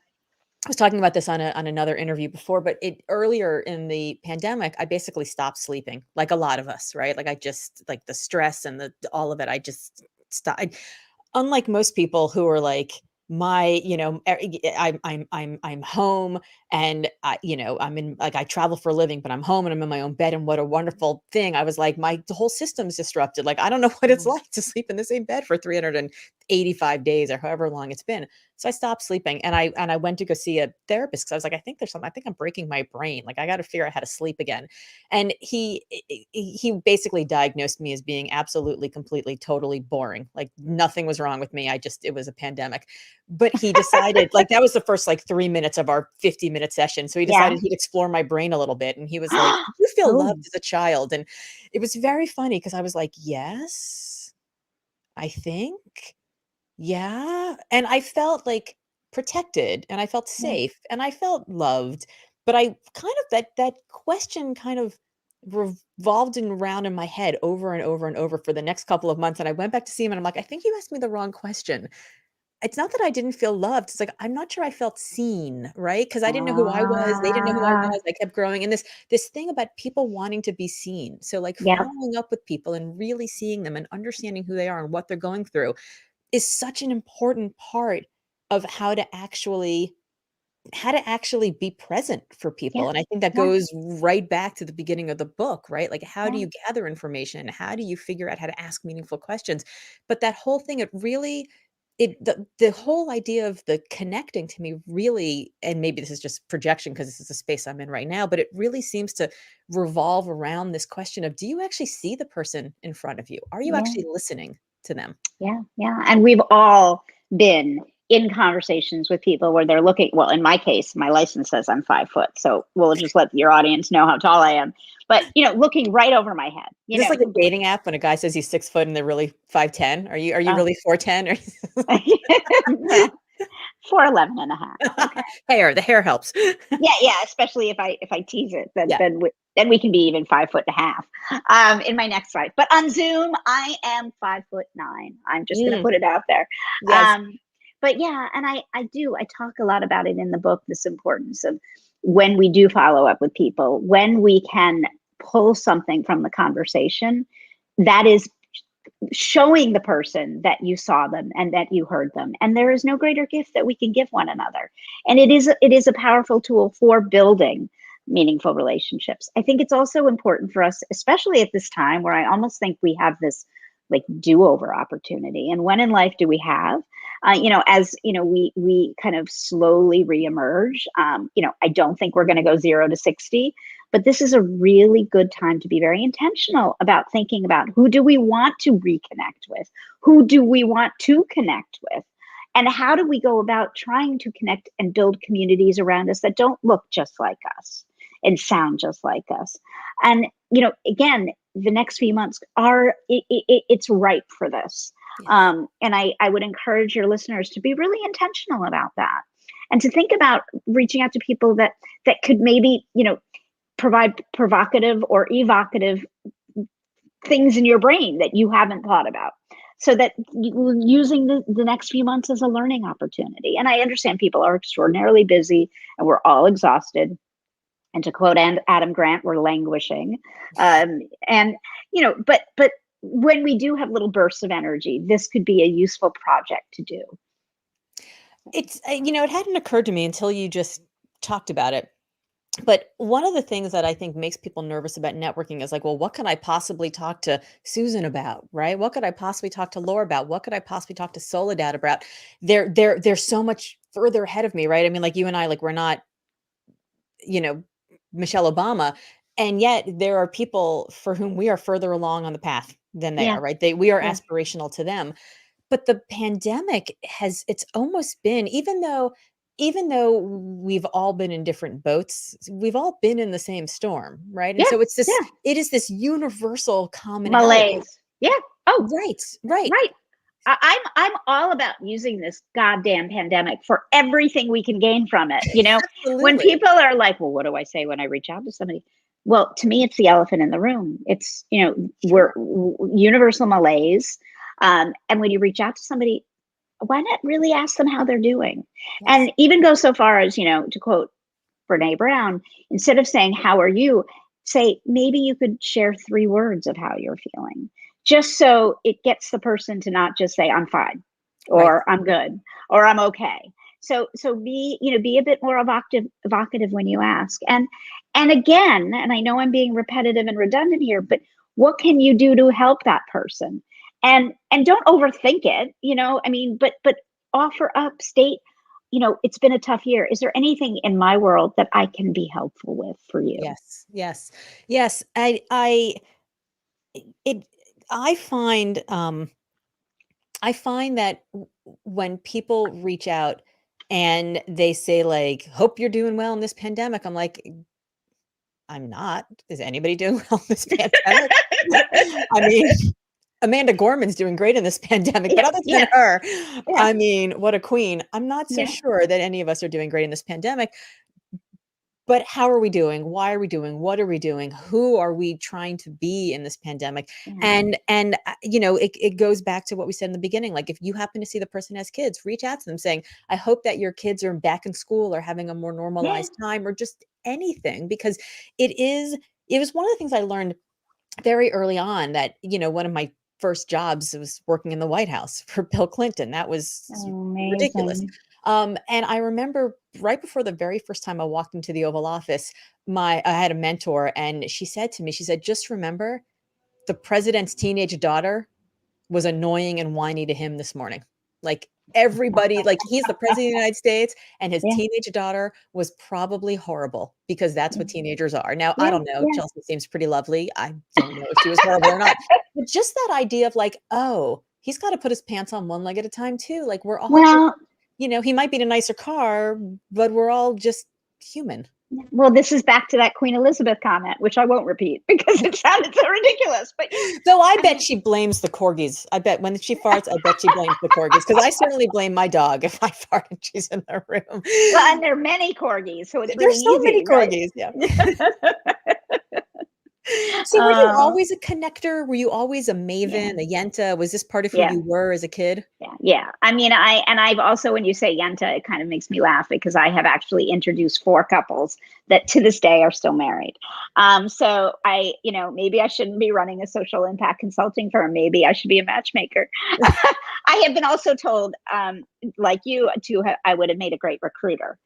was talking about this on another interview before, but earlier in the pandemic, I basically stopped sleeping, like a lot of us, right? Like I just like the stress and the all of it. I just stopped. Unlike most people who are like my, I'm home and I'm in like I travel for a living, but I'm home and I'm in my own bed and what a wonderful thing. I was like, my the whole system's disrupted. Like I don't know what it's yeah, like to sleep in the same bed for 385 days or however long it's been. So I stopped sleeping and I went to go see a therapist because I was like, I think there's something, I think I'm breaking my brain. Like I got to figure out how to sleep again. And he basically diagnosed me as being absolutely, completely, totally boring. Like nothing was wrong with me. It was a pandemic. But he decided, like, that was the first like 3 minutes of our 50-minute session. So he yeah. decided he'd explore my brain a little bit. And he was like, "Did you feel Oh, loved as a child?" And it was very funny because I was like, yes, I think. Yeah, and I felt, like, protected, and I felt yeah, safe, and I felt loved, but I kind of that question kind of revolved and around in my head over and over and over for the next couple of months, and I went back to see him, and I'm like, "I think you asked me the wrong question." It's not that I didn't feel loved, it's like, I'm not sure I felt seen, right? Because I didn't know who I was, they didn't know who I ah, was, I kept growing, and this thing about people wanting to be seen, so, like, yeah, following up with people and really seeing them and understanding who they are and what they're going through is such an important part of how to actually be present for people, yeah, and I think that yeah, goes right back to the beginning of the book, right? Like, how do yeah, you gather information? How do you figure out how to ask meaningful questions? But that whole thing, the whole idea of the connecting to me really, and maybe this is just projection because this is the space I'm in right now, but it really seems to revolve around this question of, do you actually see the person in front of you? Are you Yeah. actually listening to them? Yeah, yeah. And we've all been in conversations with people where they're looking, well, in my case, my license says I'm 5 foot. So we'll just let your audience know how tall I am. But, looking right over my head, Is this like a dating app when a guy says he's 6 foot and they're really 5'10"? Are you uh, really 4'10"? Or well, 4'11 and a half. Okay. hair, the hair helps. Yeah, yeah. Especially if I tease it, then Yeah. then we can be even 5 foot and a half in my next life. But on Zoom, I am 5'9". I'm just going to Mm, put it out there. yes. Um, but yeah, and I talk a lot about it in the book. This importance of when we do follow up with people, when we can pull something from the conversation that is showing the person that you saw them and that you heard them, and there is no greater gift that we can give one another, and it is a powerful tool for building meaningful relationships. I think it's also important for us, especially at this time where I almost think we have this like do-over opportunity. And when in life do we have, as we kind of slowly reemerge. I don't think we're going to go 0 to 60, but this is a really good time to be very intentional about thinking about who do we want to reconnect with? Who do we want to connect with? And how do we go about trying to connect and build communities around us that don't look just like us and sound just like us? And, again, the next few months it's ripe for this. Yes. And I would encourage your listeners to be really intentional about that and to think about reaching out to people that could maybe, provide provocative or evocative things in your brain that you haven't thought about, so that using the next few months as a learning opportunity. And I understand people are extraordinarily busy and we're all exhausted, and to quote Adam Grant, we're languishing. And but when we do have little bursts of energy, this could be a useful project to do. It hadn't occurred to me until you just talked about it. But one of the things that I think makes people nervous about networking is like, well, what can I possibly talk to Susan about, right? What could I possibly talk to Laura about? What could I possibly talk to Soledad about? They're so much further ahead of me, right? I mean, like you and I, like we're not, you know, Michelle Obama, and yet there are people for whom we are further along on the path than they Yeah, are, right? We are yeah, aspirational to them. But the pandemic it's almost been, even though we've all been in different boats, we've all been in the same storm, right? And yeah, so yeah. it is this universal commonality. Malaise. Yeah. Oh, Right, right. right. I'm all about using this goddamn pandemic for everything we can gain from it. When Absolutely. people are like, "Well, what do I say when I reach out to somebody?" Well, to me, it's the elephant in the room. It's we're Sure. universal malaise, and when you reach out to somebody, why not really ask them how they're doing, Yes. and even go so far as to quote Brene Brown, instead of saying, "How are you?" say, maybe you could share 3 words of how you're feeling, just so it gets the person to not just say, "I'm fine," Right. or "I'm good," or "I'm okay." So be a bit more evocative when you ask. And again, and I know I'm being repetitive and redundant here, but what can you do to help that person? And don't overthink it, I mean, but offer up, state, it's been a tough year. Is there anything in my world that I can be helpful with for you? Yes. Yes. Yes. It I find that when people reach out and they say like, "Hope you're doing well in this pandemic," I'm like, "I'm not. Is anybody doing well in this pandemic?" I mean, Amanda Gorman's doing great in this pandemic, but Yeah, other than yeah, her, yeah, I mean, what a queen. I'm not so yeah, sure that any of us are doing great in this pandemic. But how are we doing? Why are we doing? What are we doing? Who are we trying to be in this pandemic? yeah, And it goes back to what we said in the beginning. Like if you happen to see the person has kids, reach out to them saying, "I hope that your kids are back in school or having a more yeah, normalized time," or just anything, because it is it was one of the things I learned very early on, that, one of my first jobs was working in the White House for Bill Clinton. That was ridiculous. amazing. And I remember right before the very first time I walked into the Oval Office, I had a mentor, and she said to me, she said, "Just remember, the president's teenage daughter was annoying and whiny to him this morning." Like everybody, like he's the president of the United States, and his Yeah. teenage daughter was probably horrible because that's what teenagers are. Now, I Yeah. don't know. Yeah. Chelsea seems pretty lovely. I don't know if she was horrible or not. But just that idea of like, oh, he's got to put his pants on one leg at a time too. Like we're all just, Well, he might be in a nicer car, but we're all just human. well, this is back to that Queen Elizabeth comment, which I won't repeat because it sounded so ridiculous. But yeah, Though I I bet mean, she blames the corgis. I bet when she farts, I bet she blames the corgis because I certainly blame my dog if I fart and she's in the room. well, and there are many corgis, so it's really There's so many easy, right? corgis, yeah. So were you uh, always a connector? Were you always a yeah, maven, a Yenta? Was this part of who yeah. you were as a kid? Yeah, yeah. I mean, I've also, when you say Yenta, it kind of makes me laugh because I have actually introduced 4 couples that to this day are still married. So maybe I shouldn't be running a social impact consulting firm. Maybe I should be a matchmaker. I have been also told, like you, I would have made a great recruiter.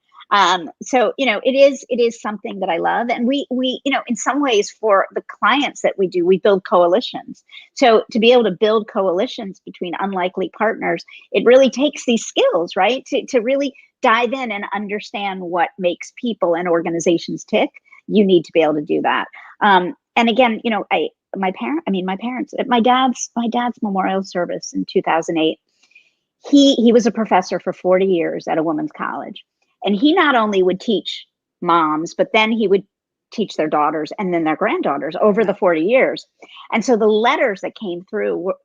So it is something that I love, and we in some ways for the clients that we do, we build coalitions. So to be able to build coalitions between unlikely partners, it really takes these skills, right? To really dive in and understand what makes people and organizations tick. You need to be able to do that. And again, my parents at my dad's memorial service in 2008. He was a professor for 40 years at a women's college, and he not only would teach moms, but then he would teach their daughters and then their granddaughters over Yeah. the 40 years. And so the letters that came through were,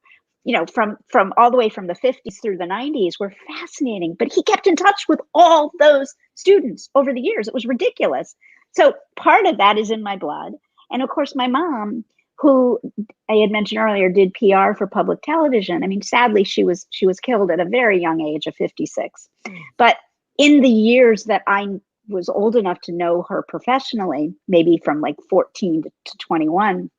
from all the way from the 50s through the 90s were fascinating. But he kept in touch with all those students over the years. It was ridiculous. So part of that is in my blood. And of course, my mom, who I had mentioned earlier, did PR for public television. I mean, sadly, she was killed at a very young age of 56. Mm. But in the years that I was old enough to know her professionally, maybe from like 14 to 21,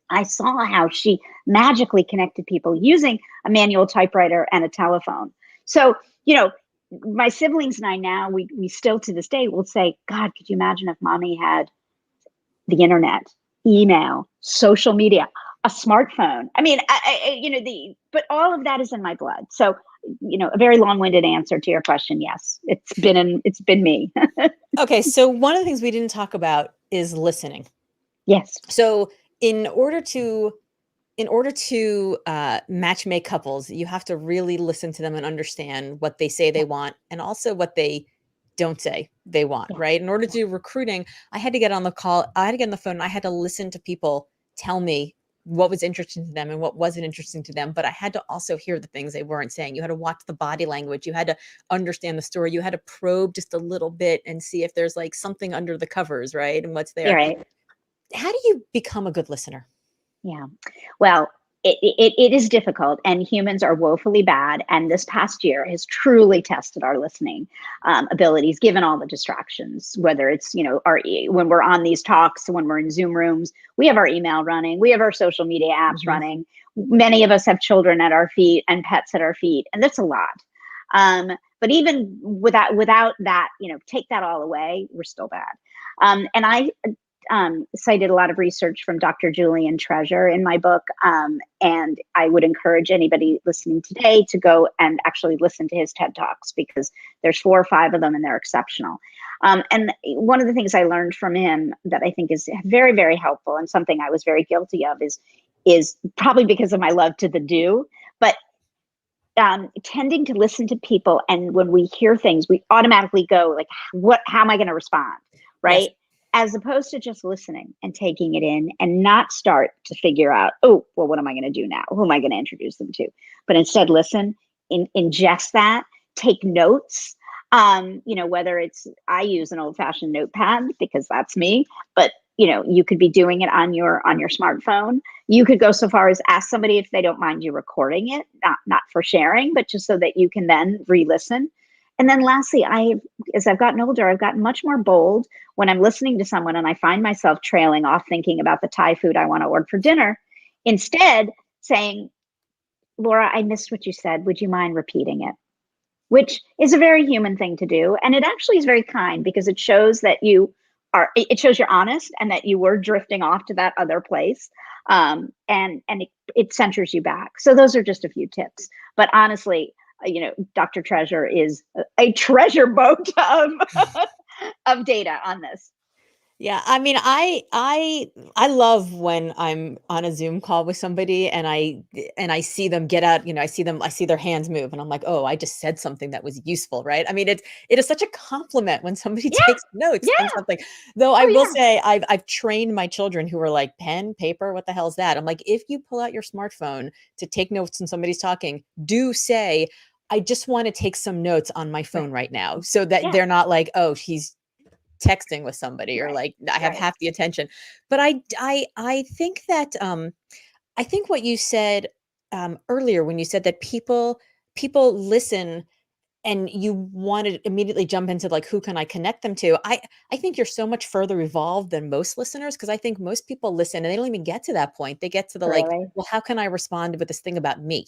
I saw how she magically connected people using a manual typewriter and a telephone. So, my siblings and I now, we still to this day will say, God, could you imagine if mommy had the internet, email, social media, a smartphone? I mean, but all of that is in my blood. So, a very long-winded answer to your question. Yes, it's been me. Okay, so one of the things we didn't talk about is listening. Yes. So in order to match make couples, you have to really listen to them and understand what they say they Yeah. want and also what they don't say they want, Yeah. right? In order to do recruiting, I had to get on the call, I had to get on the phone, and I had to listen to people tell me what was interesting to them and what wasn't interesting to them. But I had to also hear the things they weren't saying. You had to watch the body language. You had to understand the story. You had to probe just a little bit and see if there's like something under the covers, right? And what's You're there. right. How do you become a good listener? Yeah. Well, it is difficult, and humans are woefully bad. And this past year has truly tested our listening abilities, given all the distractions. Whether it's when we're on these talks, when we're in Zoom rooms, we have our email running, we have our social media apps Mhm. running. Many of us have children at our feet and pets at our feet, and that's a lot. But even without that, take that all away, we're still bad. And I cited a lot of research from Dr. Julian Treasure in my book. And I would encourage anybody listening today to go and actually listen to his TED Talks, because there's 4 or 5 of them and they're exceptional. And one of the things I learned from him that I think is very, very helpful, and something I was very guilty of, is probably because of my love to the do, but tending to listen to people. And when we hear things, we automatically go like, how am I going to respond? Yes. Right. As opposed to just listening and taking it in and not start to figure out, oh, well, what am I going to do now? Who am I going to introduce them to? But instead listen, ingest that, take notes. Whether I use an old fashioned notepad because that's me, but you could be doing it on your smartphone. You could go so far as ask somebody if they don't mind you recording it, not for sharing, but just so that you can then re-listen. And then lastly, as I've gotten older, I've gotten much more bold when I'm listening to someone and I find myself trailing off thinking about the Thai food I want to order for dinner. Instead, saying, Laura, I missed what you said. Would you mind repeating it? Which is a very human thing to do. And it actually is very kind, because it shows that it shows you're honest and that you were drifting off to that other place. And it centers you back. So those are just a few tips. But honestly, Dr. Treasure is a treasure boat of of data on this. Yeah, I mean, I love when I'm on a Zoom call with somebody and I see them get out, I see their hands move and I'm like, "Oh, I just said something that was useful," right? I mean, it is such a compliment when somebody Yeah, takes notes on yeah. something. Though I Oh will yeah, say I've trained my children who are like, "Pen, paper, what the hell is that?" I'm like, "If you pull out your smartphone to take notes when somebody's talking, do say, I just want to take some notes on my right. phone right now," so that Yeah, they're not like, "Oh, he's texting with somebody or right, like I have right, half the attention." But I think that I think what you said earlier when you said that people listen and you want to immediately jump into like who can I connect them to? I think you're so much further evolved than most listeners because I think most people listen and they don't even get to that point. They get to the like, really. well, how can I respond with this thing about me?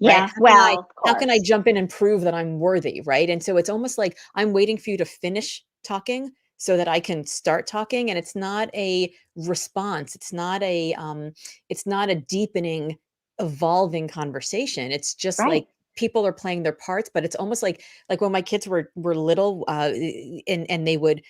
Right? Yeah, well, of How can I course. jump in and prove that I'm worthy, right? And so it's almost like I'm waiting for you to finish talking so that I can start talking, and it's not a response. It's not a deepening, evolving conversation. It's just like Right. people are playing their parts, but it's almost like when my kids were little, and they would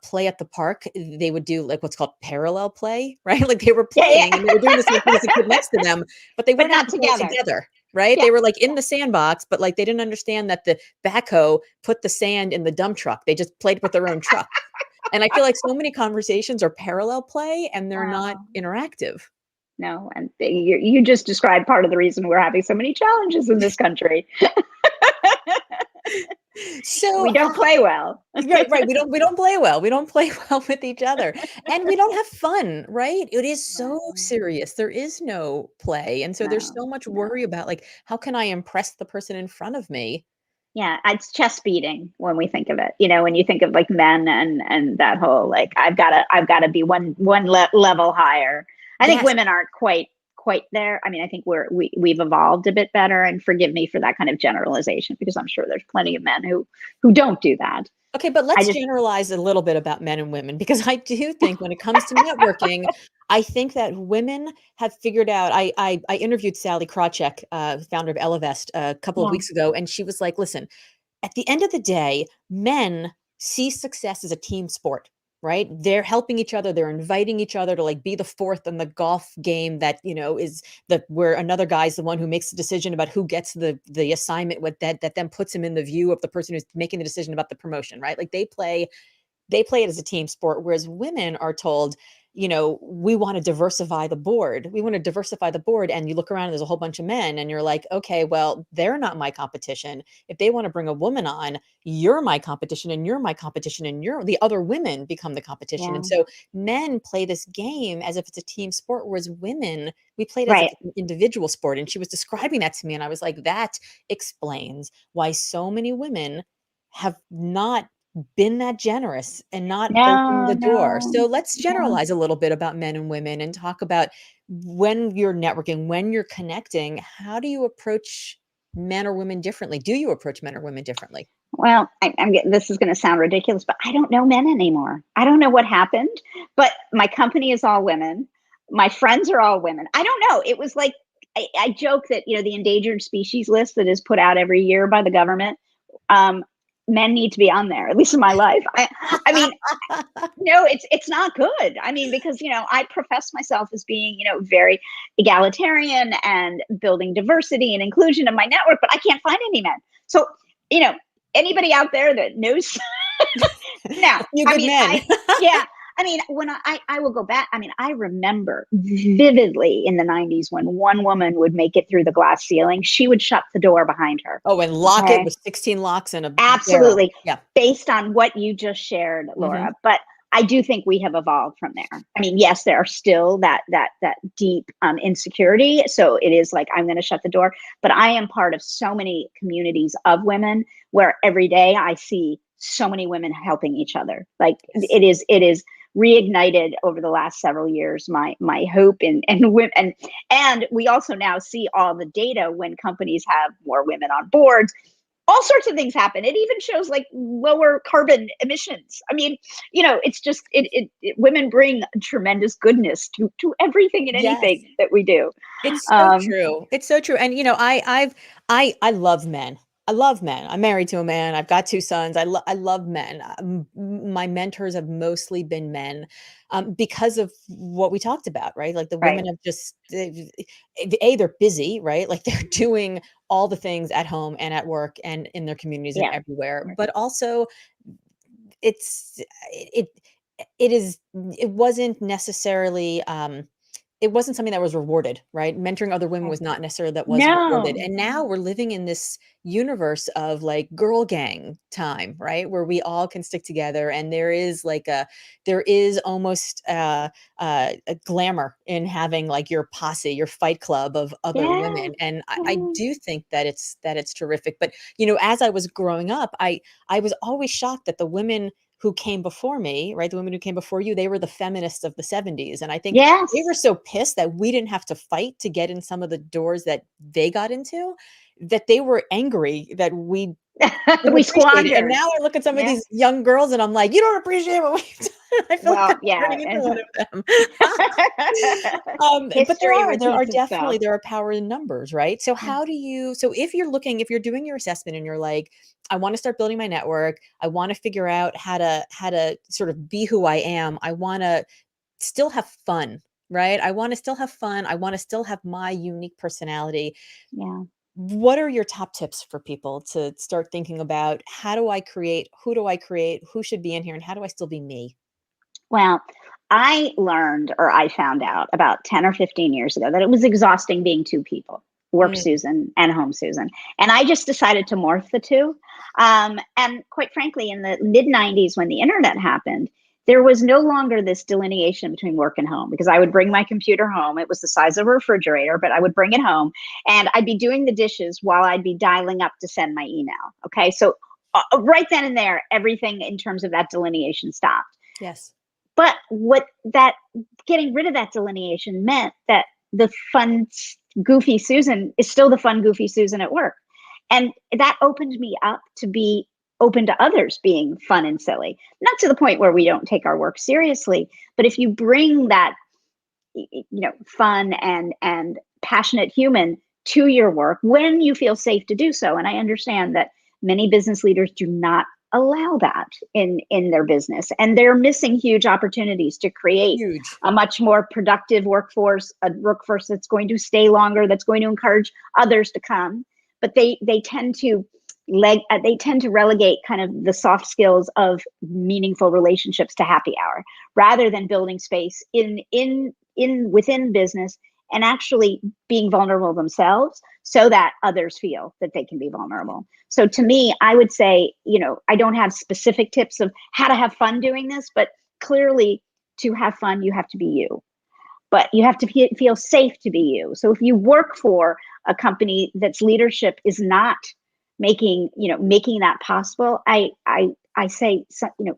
play at the park, they would do like what's called parallel play, right? Like they were Yeah, playing yeah. and they were doing the same thing as the kid next to them, but they But weren't not actually playing together. together, right? Yeah. They were like in the sandbox, but like they didn't understand that the backhoe put the sand in the dump truck. They just played with their own truck. And I feel like so many conversations are parallel play and they're not Wow. interactive. No, and you just described part of the reason we're having so many challenges in this country. So, We don't play well. right, right. We don't play well. We don't play well with each other. And we don't have fun, right? It is so No, serious. There is no play. And so there's no, so much no. worry about like how can I impress the person in front of me? Yeah, it's chest beating when we think of it. When you think of like men and that whole like I've got to be one level higher. I think Yes. women aren't quite there. I mean, I think we've evolved a bit better. And forgive me for that kind of generalization because I'm sure there's plenty of men who don't do that. Okay, but I let's just generalize a little bit about men and women because I do think when it comes to networking, I think that women have figured out. I interviewed Sally Krawcheck, founder of Elevest, a couple of yeah weeks ago, and she was like, "Listen, at the end of the day, men see success as a team sport, right? They're helping each other, they're inviting each other to like be the fourth in the golf game that, is the where another guy's the one who makes the decision about who gets the assignment with that then puts him in the view of the person who's making the decision about the promotion, right? Like they play it as a team sport, whereas women are told, we want to diversify the board. We want to diversify the board. And you look around and there's a whole bunch of men, and you're like, okay, well, they're not my competition. If they want to bring a woman on, you're my competition, and you're my competition, and the other women become the competition. And yeah so men play this game as if it's a team sport, whereas women, we play it as if right it's an individual sport. And she was describing that to me, and I was like, that explains why so many women have not been that generous and not opened no the door. no So let's no generalize a little bit about men and women and talk about when you're networking, when you're connecting, how do you approach men or women differently? Do you approach men or women differently? Well, I'm getting this is going to sound ridiculous, but I don't know men anymore. I don't know what happened, but my company is all women. My friends are all women. I don't know. It was like I joke that the endangered species list that is put out every year by the government. Um, Men need to be on there, at least in my life. I mean, no, it's not good. I mean, because I profess myself as being very egalitarian and building diversity and inclusion in my network, but I can't find any men. So you know, anybody out there that knows now, You I good mean, men. yeah, I mean, when I will go back, I mean, I remember vividly in the 90s when one woman would make it through the glass ceiling, she would shut the door behind her. Oh, and lock it Okay. with 16 locks and a barrel. Absolutely. Yeah. Based on what you just shared, Mhm. Laura. But I do think we have evolved from there. I mean, yes, there are still that deep insecurity. So it is like I'm going to shut the door. But I am part of so many communities of women where every day I see so many women helping each other. Like Yes. it is reignited over the last several years my hope and women and we also now see all the data when companies have more women on boards. all sorts of things happen. It even shows like lower carbon emissions. I mean, it's just women bring tremendous goodness to everything and Yes. anything that we do. It's so Um, true. It's so true. And I love men. I love men. I'm married to a man. I've got 2 sons. I love men. My mentors have mostly been men, because of what we talked about, right? Like the right. women have just they're busy, right? Like they're doing all the things at home and at work and in their communities and Yeah. everywhere. But also it's it it is it wasn't necessarily it wasn't something that was rewarded, right? Mentoring other women Right. was not necessarily that was rewarded, No. and now we're living in this universe of, like, girl gang time, right? Where we all can stick together, and there is almost, a glamour in having, like, your posse, your fight club of other Yeah. women, and I Mhm. do think that it's terrific, but, as I was growing up, I was always shocked that the women who came before me, right, the women who came before you, they were the feminists of the '70s, and I think they were Yes. so pissed that we didn't have to fight to get in some of the doors that they got into, that they were angry that we didn't We appreciate it, and squandered. now I look at some of Yeah. these young girls and I'm like, "You don't appreciate what we've done." I feel like I'm Well, yeah. turning into And one of them. But history there are repeats itself. definitely there are power in numbers, right? So Yeah. if you're doing your assessment and you're like, "I wanna start building my network, I wanna figure out how to sort of be who I am, I wanna still have fun," right? I wanna still have fun, I wanna still have my unique personality. Yeah. What are your top tips for people to start thinking about, "How do I create? Who do I create? Who should be in here? And how do I still be me?" Well, I learned or I found out about 10 or 15 years ago that it was exhausting being two people, work Mm, Susan and home Susan. And I just decided to morph the two. And quite frankly, in the mid 90s, when the internet happened, there was no longer this delineation between work and home because I would bring my computer home. It was the size of a refrigerator, but I would bring it home and I'd be doing the dishes while I'd be dialing up to send my email. Okay. So, right then and there, everything in terms of that delineation stopped. yes. But what that getting rid of that delineation meant that the fun, goofy Susan is still the fun, goofy Susan at work. And that opened me up to be open to others being fun and silly. Not to the point where we don't take our work seriously, but if you bring that fun and passionate human to your work when you feel safe to do so. And I understand that many business leaders do not allow that in their business, and they're missing huge opportunities to create Huge. a much more productive workforce, a workforce that's going to stay longer, that's going to encourage others to come. But they tend to they tend to relegate kind of the soft skills of meaningful relationships to happy hour rather than building space in within business and actually being vulnerable themselves so that others feel that they can be vulnerable. So to me, I would say, I don't have specific tips of how to have fun doing this, but clearly to have fun, you have to be you. But you have to feel safe to be you. So if you work for a company that's leadership is not making that possible, I say,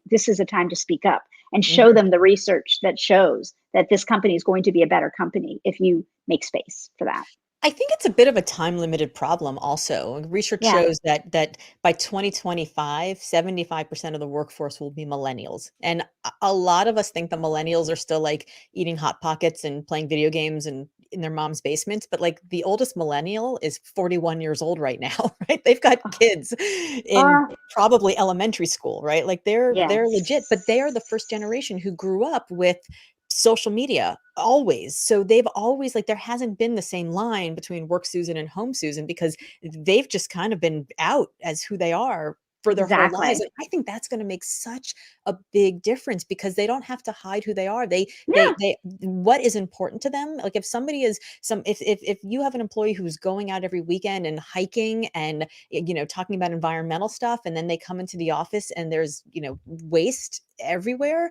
this is a time to speak up and show Mhm. them the research that shows that this company is going to be a better company if you make space for that. I think it's a bit of a time limited problem also. Research Yeah. shows that by 2025, 75% of the workforce will be millennials. And a lot of us think the millennials are still like eating hot pockets and playing video games and in their mom's basements, but like the oldest millennial is 41 years old right now, right? They've got kids in Uh, probably elementary school, right? Like they're legit, but they are the first yes. generation who grew up with social media always. So they've always like there hasn't been the same line between work Susan and home Susan because they've just kind of been out as who they are for their whole lives. Exactly. And I think that's going to make such a big difference because they don't have to hide who they are. Yeah. They what is important to them. Like if somebody is some if you have an employee who's going out every weekend and hiking and talking about environmental stuff and then they come into the office and there's waste everywhere,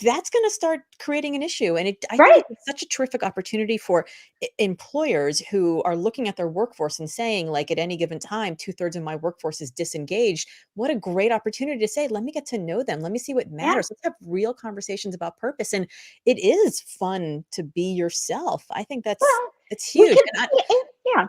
that's going to start creating an issue. And I think Right. it's such a terrific opportunity for employers who are looking at their workforce and saying, like, at any given time, 2/3 of my workforce is disengaged. What a great opportunity to say, let me get to know them. Let me see what Yeah. matters. Let's have real conversations about purpose. And it is fun to be yourself. I think Well, it's we huge. could, And yeah.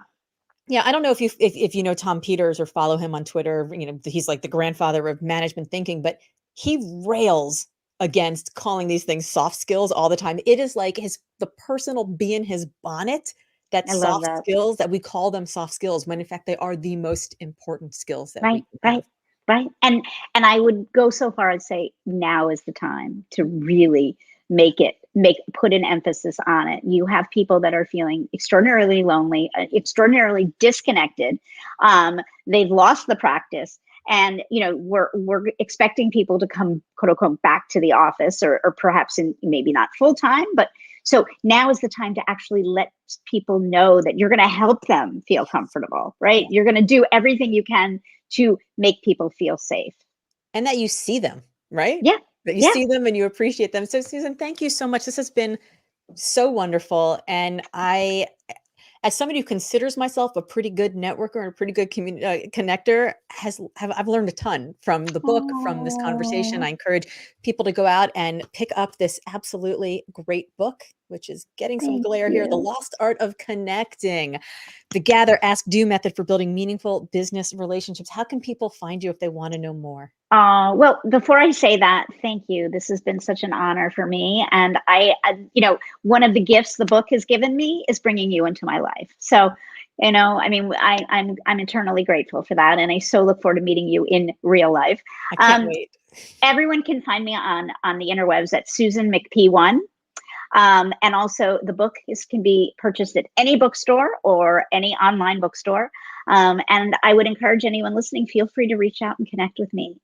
Yeah, I don't know if you know Tom Peters or follow him on Twitter, he's like the grandfather of management thinking, but he rails against calling these things soft skills all the time. It is like the person will be in his bonnet that I love soft that. skills that we call them soft skills when in fact they are the most important skills that we Right, can have. right, right. And I would go so far as say now is the time to really put an emphasis on it. You have people that are feeling extraordinarily lonely, extraordinarily disconnected. They've lost the practice. And we're expecting people to come, quote unquote, back to the office, or perhaps in maybe not full time, but so now is the time to actually let people know that you're going to help them feel comfortable, right? Yeah. You're going to do everything you can to make people feel safe. And that you see them, right? Yeah. That you Yeah. see them and you appreciate them. So Susan, thank you so much. This has been so wonderful. And as somebody who considers myself a pretty good networker and a pretty good connector, I've learned a ton from the book, from this conversation. Oh, I encourage people to go out and pick up this absolutely great book, which is getting some thank glare here: The you. Lost Art of Connecting, the Gather, Ask, Do method for building meaningful business relationships. How can people find you if they want to know more? Well, before I say that, thank you. This has been such an honor for me, and one of the gifts the book has given me is bringing you into my life. So, I mean, I'm eternally grateful for that, and I so look forward to meeting you in real life. I can't Um, wait. Everyone can find me on the interwebs at Susan McP1. And also, the book can be purchased at any bookstore or any online bookstore. And I would encourage anyone listening, feel free to reach out and connect with me.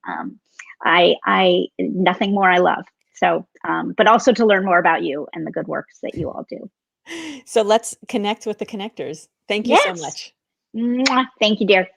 I nothing more I love. So, but also to learn more about you and the good works that you all do. So let's connect with the connectors. Thank you so Yes. much. Mwah. Thank you, dear.